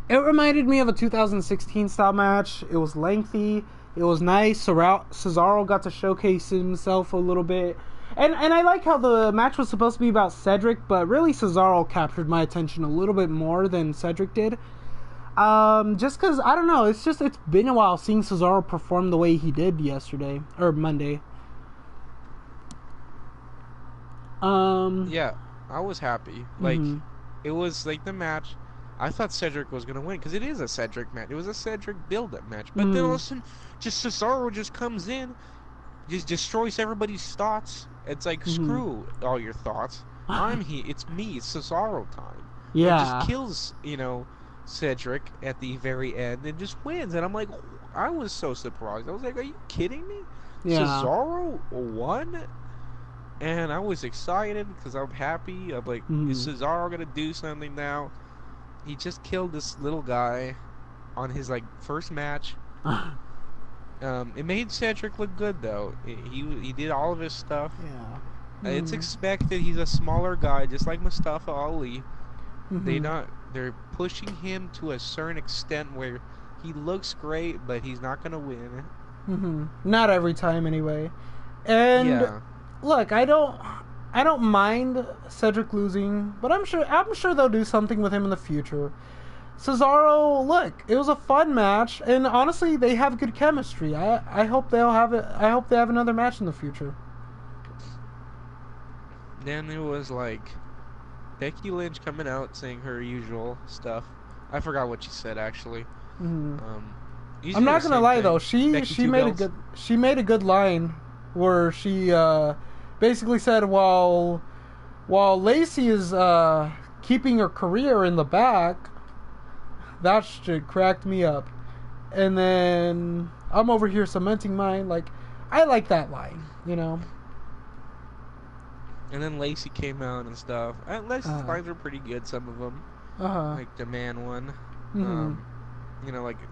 It reminded me of a 2016 style match. It was lengthy. It was nice. Cesaro got to showcase himself a little bit. And I like how the match was supposed to be about Cedric, but really Cesaro captured my attention a little bit more than Cedric did. Just because, I don't know, it's been a while seeing Cesaro perform the way he did yesterday, or Monday. Yeah, I was happy. Like, it was like the match. I thought Cedric was going to win, because it is a Cedric match. It was a Cedric build-up match. But then all of a sudden, just Cesaro just comes in, just destroys everybody's thoughts. It's like, screw all your thoughts. I'm here. It's me. It's Cesaro time. Yeah. It just kills, Cedric at the very end and just wins. And I'm like, I was so surprised. I was like, are you kidding me? Yeah. Cesaro won? And I was excited because I'm happy. I'm like, is Cesaro going to do something now? He just killed this little guy on his, first match. It made Cedric look good, though. He did all of his stuff. Yeah. It's expected. He's a smaller guy, just like Mustafa Ali. They're pushing him to a certain extent where he looks great, but he's not gonna win. Not every time, anyway. And look, I don't mind Cedric losing, but I'm sure they'll do something with him in the future. Cesaro, look, it was a fun match, and honestly, they have good chemistry. I hope they'll have it. I hope they have another match in the future. Then it was Becky Lynch coming out saying her usual stuff. I forgot what she said actually. I'm not gonna lie though, she made a good line where she basically said while Lacey is keeping her career in the back. That shit cracked me up. And then I'm over here cementing mine. I like that line, And then Lacey came out and stuff. Lacey's lines were pretty good, some of them. Like the man one.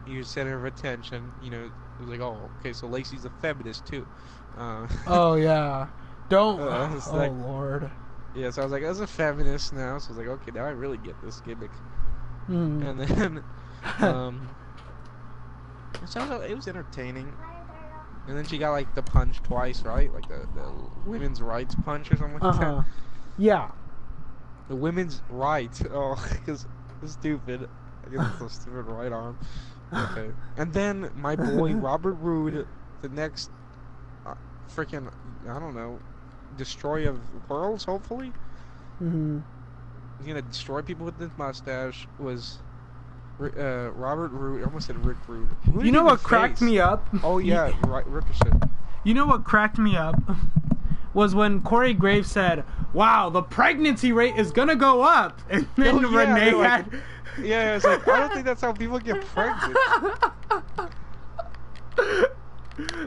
You center of attention. It was like, oh, okay, so Lacey's a feminist too. Oh, yeah. Don't. Lord. Yeah, so I was like, as a feminist now. So I was like, okay, now I really get this gimmick. And then, it was entertaining. And then she got the punch twice, right? The women's rights punch or something like that. Yeah. The women's rights. Oh, because it's stupid. I guess it's so stupid right arm. Okay. And then my boy Robert Roode, the next freaking, I don't know, destroyer of worlds, hopefully. He's gonna destroy people with his mustache. Was Robert Roode? I almost said Rick Rude. You know what cracked me up? Oh yeah, right, Ricochet. You know what cracked me up was when Corey Graves said, "Wow, the pregnancy rate is gonna go up," and then Renee had. Yeah, it's like I don't think that's how people get pregnant.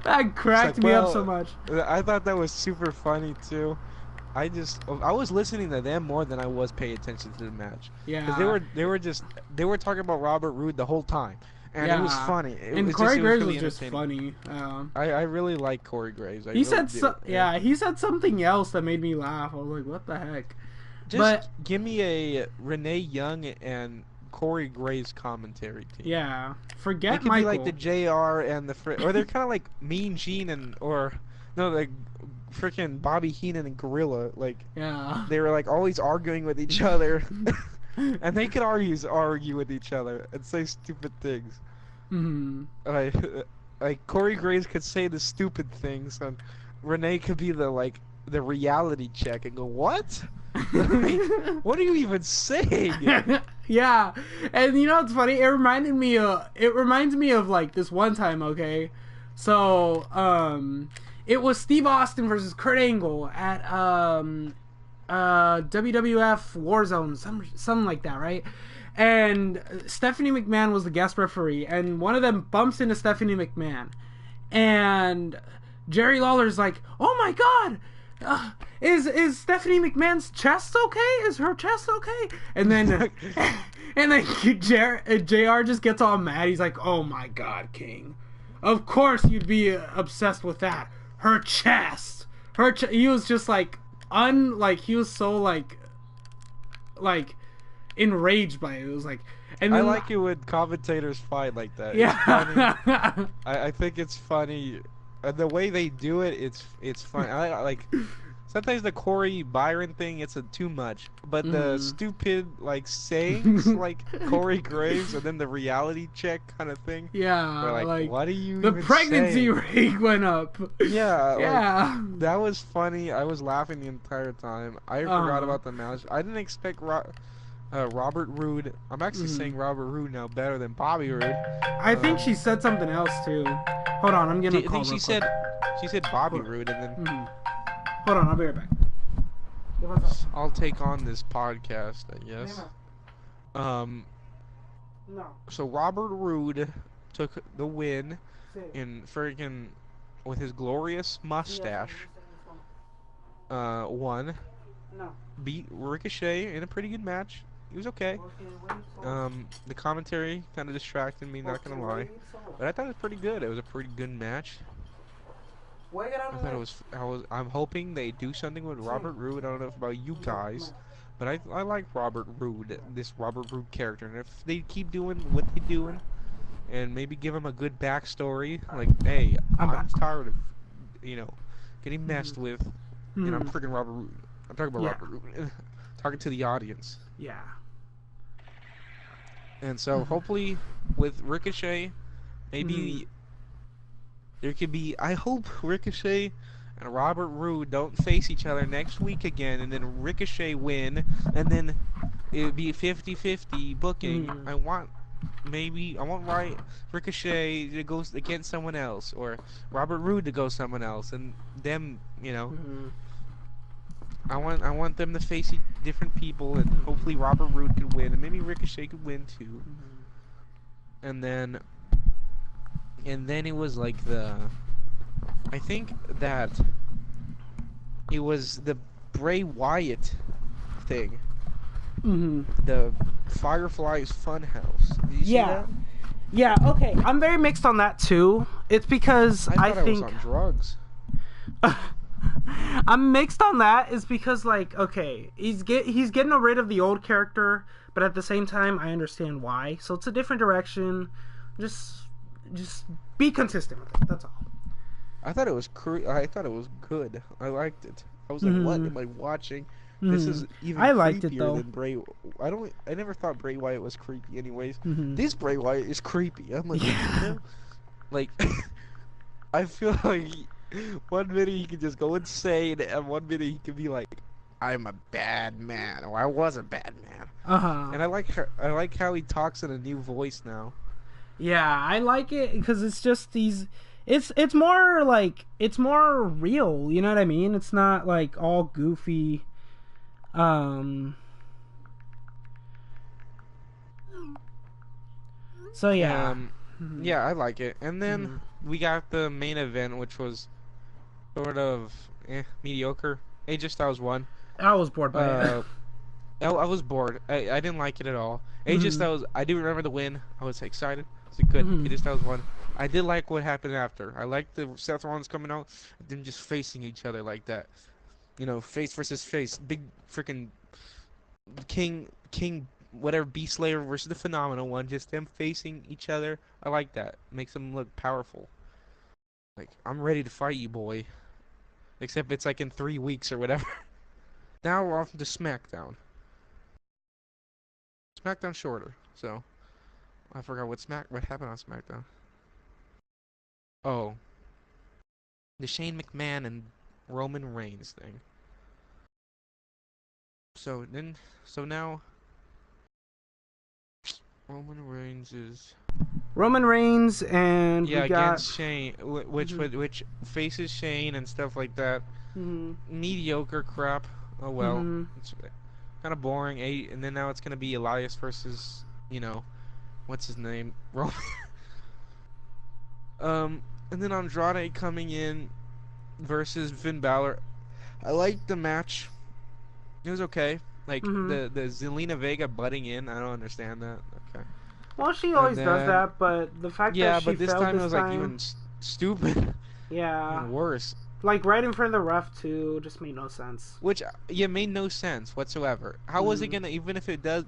That cracked me up so much. I thought that was super funny too. I was listening to them more than I was paying attention to the match. Yeah. Because they were talking about Robert Roode the whole time, and it was funny. Corey Graves was just funny. I really like Corey Graves. He said something else that made me laugh. I was like, what the heck? Give me a Renee Young and Corey Graves commentary team. Yeah. Forget it could Michael. be like the JR and or they're kind of like Mean Gene freaking Bobby Heenan and Gorilla. They were always arguing with each other. And they could argue with each other and say stupid things. Corey Graves could say the stupid things, and Renee could be the reality check and go, what? What are you even saying? Yeah, and it's funny. It reminds me of this one time. Okay, so it was Steve Austin versus Kurt Angle at WWF Warzone, something like that, right? And Stephanie McMahon was the guest referee, and one of them bumps into Stephanie McMahon, and Jerry Lawler's like, "Oh my God, Is Stephanie McMahon's chest okay? Is her chest okay? And then JR just gets all mad. He's like, "Oh my God, King! Of course you'd be obsessed with that. Her chest, He was just like he was so like enraged by it. It was like, and then I like it when commentators fight like that. yeah, It's funny. I think it's funny. The way they do it, it's fun. I like sometimes the Corey Byron thing, it's too much. But the stupid like sayings like Corey Graves and then the reality check kind of thing. yeah, Where, like, what are you the even pregnancy saying? rate went up. Yeah, Yeah. like, that was funny. I was laughing the entire time. I forgot about the match. I didn't expect Robert Roode. I'm actually saying Robert Roode now better than Bobby Roode. I think she said something else too. Hold on, I'm getting a I call. think she said Bobby Roode, and then Hold on, I'll be right back. I'll take on this podcast, I guess. No. So Robert Roode took the win in freaking with his glorious mustache. Won. No. Beat Ricochet in a pretty good match. He was okay. The commentary kind of distracted me, not gonna lie, but I thought it was pretty good. It was a pretty good match. I thought it was. I'm hoping they do something with Robert Roode. I don't know about you guys, but I like Robert Roode, this Robert Roode character, and if they keep doing what they're doing, and maybe give him a good backstory, like, hey, I'm tired of, getting messed with, and I'm freaking Robert Roode. I'm talking about Robert Roode. Talking to the audience. Yeah. And so hopefully with Ricochet, maybe there could be. I hope Ricochet and Robert Roode don't face each other next week again, and then Ricochet win, and then it would be 50-50 booking. I want Ricochet to go against someone else, or Robert Roode to go someone else, and them, I want them to face different people, and hopefully Robert Roode could win, and maybe Ricochet could win too. And then it was like I think that it was the Bray Wyatt thing. The Fireflies Funhouse. Did you see that? Yeah, okay. I'm very mixed on that too. It's because I thought think I was on drugs. I'm mixed on that is because, like, okay, he's getting rid of the old character, but at the same time I understand why. So it's a different direction. Just be consistent with it. That's all. I thought it was good. I liked it. I was like, what am I watching? This is even creepier than Bray. I never thought Bray Wyatt was creepy anyways. This Bray Wyatt is creepy. I'm like, like I feel like one minute he could just go insane, and one minute he could be like, I'm a bad man, or I was a bad man. And I like how he talks in a new voice now. Yeah, I like it because it's just it's more like, it's more real, you know what I mean? It's not like all goofy. So yeah. Yeah, I like it. And then we got the main event, which was sort of mediocre. AJ Styles won. I was bored by it. I was bored. I didn't like it at all. AJ Styles, I do remember the win. I was excited. So good. AJ Styles won. I did like what happened after. I liked the Seth Rollins coming out, and them just facing each other like that. Face versus face. Big freaking King, whatever, Beast Slayer versus the Phenomenal one. Just them facing each other. I like that. Makes them look powerful. Like, I'm ready to fight you, boy. Except it's like in 3 weeks or whatever. Now we're off to SmackDown. SmackDown shorter, so I forgot what happened on SmackDown. Oh, the Shane McMahon and Roman Reigns thing. So now Roman Reigns and we got against Shane, which faces Shane and stuff like that. Mediocre crap. Oh well, it's kind of boring. And then now it's gonna be Elias versus what's his name, Roman. And then Andrade coming in versus Finn Balor. I liked the match. It was okay. Like Hmm. the Zelina Vega butting in, I don't understand that. Okay. Well, she And always does then that, but the fact that yeah, she but this failed time it this was like time, even stupid, yeah, even worse. like right in front of the ref too, just made no sense. Which yeah made no sense whatsoever. How was it Mm, gonna even if it does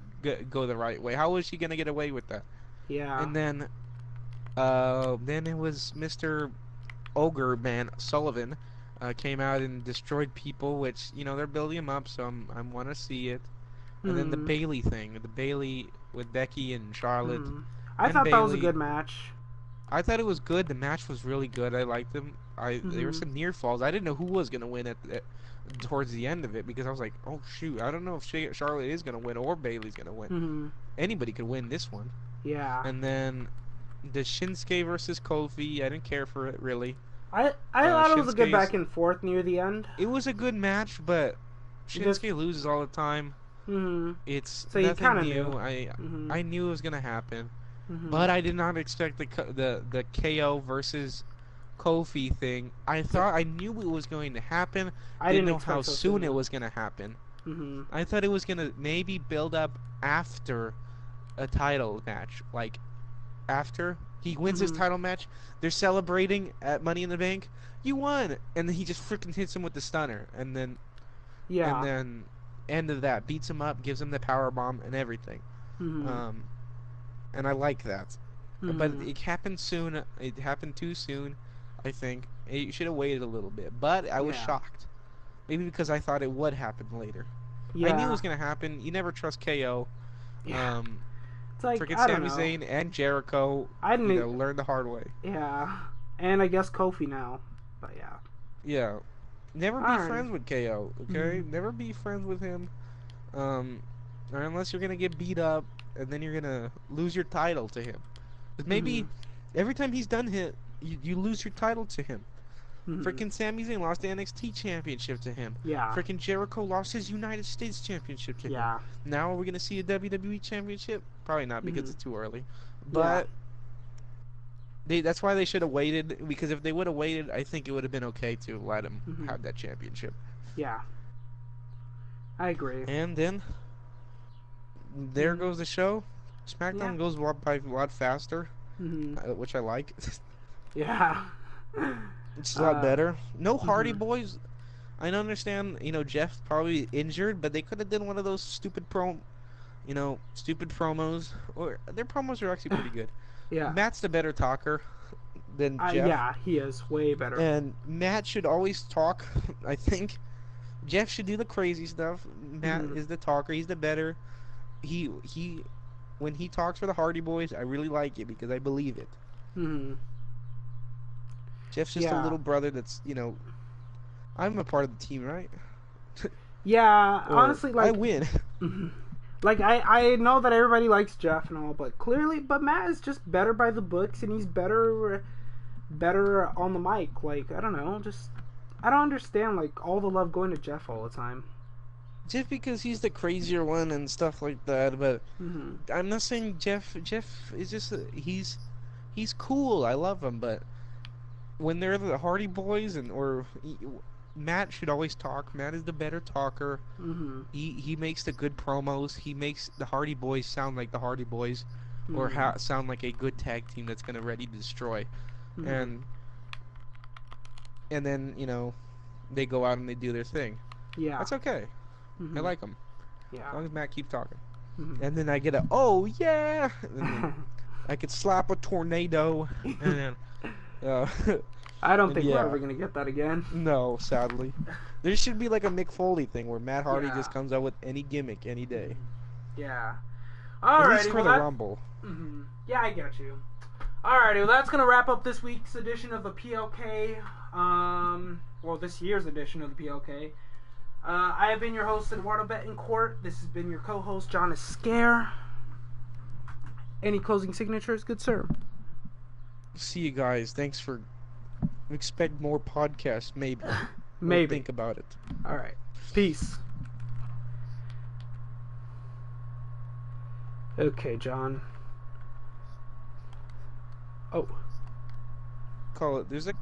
go the right way? How was she gonna get away with that? yeah. And then it was Mr. Ogre Man Sullivan came out and destroyed people, which they're building him up, so I want to see it. And then the Mm, Bailey thing, the Bailey with Becky and Charlotte mm. I and thought that was a Bailey. good match. I thought it was good. The match was really good. I liked them. There were Hmm. some near falls. I didn't know who was gonna win towards the end of it because I was like, oh shoot, I don't know if Charlotte is gonna win or Bailey's gonna win. Hmm. Anybody could win this one. Yeah. And then the Shinsuke versus Kofi. I didn't care for it really. I thought it was a good Shinsuke's back and forth near the end. it was a good match, but Just, Shinsuke loses all the time. hmm. It's So you kind nothing of knew. new. I Hmm. I knew it was gonna happen, Hmm. but I did not expect the KO versus Kofi thing. I knew it was going to happen. I Didn't didn't know how expect so soon it soon. was gonna happen. Hmm. I thought it was gonna maybe build up after a title match, like after he wins his Hmm. title match, they're celebrating at Money in the Bank. You won, and then he just freaking hits him with the stunner, and Yeah. then end of that beats him up, gives him the power bomb and everything. Hmm. Um, and I like that, but Hmm. it happened soon. It happened too soon. I think you should have waited a little bit, but I was Yeah. shocked. Maybe because I thought it would happen later. I knew it Yeah. was gonna happen. You never trust KO. Yeah. Um, It's like, Freaking I don't Sami know. Zayn and Jericho, I didn't. learned the hard way. Yeah. And I guess Kofi now. But yeah. Yeah. Never be Alrighty. friends with KO, okay? Hmm. Never be friends with him. Um, or unless you're gonna get beat up, and then you're gonna lose your title to him. Because Hmm. maybe every time he's done hit, you lose your title to him. Hmm. Freaking Sami Zayn lost the NXT championship to him. Yeah. Freaking Jericho lost his United States championship to him. Yeah. Now are we gonna see a WWE championship? Probably not because Hmm. it's too early. Yeah. But that's why they should have waited, because if they would have waited, I think it would have been okay to let him Hmm. have that championship. Yeah. I agree. And then there Hmm. goes the show. Yeah. SmackDown goes by a lot faster, Hmm. which I like. Yeah. It's a lot better. No Hardy Hmm. Boys. I don't understand. Jeff probably injured, but they could have done one of those stupid promos. Or their promos are actually pretty good. Yeah. Matt's the better talker than Jeff. Yeah, he is way better. And Matt should always talk, I think. Jeff should do the crazy stuff. Matt Hmm. is the talker. He's the better. He when he talks for the Hardy Boys, I really like it because I believe it. Hmm. Jeff's just a Yeah. little brother that's, I'm a part of the team, right? Yeah, Or honestly, I like, win. mhm. Like I know that everybody likes Jeff and all, but but Matt is just better by the books, and he's better on the mic. Like, I don't know, just I don't understand like all the love going to Jeff all the time. Just because he's the crazier one and stuff like that, but Hmm. I'm not saying Jeff is just he's cool. I love him, but when they're the Hardy Boys Matt should always talk. Matt is the better talker. Hmm. He makes the good promos. He makes the Hardy Boys sound like the Hardy Boys, or Hmm. sound like a good tag team that's gonna ready to destroy. Hmm. And then they go out and they do their thing. Yeah. That's okay. I Hmm. like them Yeah. as long as Matt keeps talking. Hmm. And then I get oh yeah, and then I could slap a tornado, and then I don't and think we're yeah. ever gonna get that again. No, sadly. There should be like a Mick Foley thing where Matt Hardy Yeah. just comes out with any gimmick any day. Yeah. At least Alrighty, for well the Rumble. Mm-hmm. Yeah, I get you. Alrighty, well that's gonna wrap up this week's edition of the PLK. Well, this year's edition of the PLK. I have been your host, Eduardo Betancourt. This has been your co-host, John Escare. Any closing signatures, good sir? See you guys. Thanks for. Expect more podcasts, maybe. Maybe. We'll think about it. Alright. Peace. Okay, John. Oh. Call it. There's a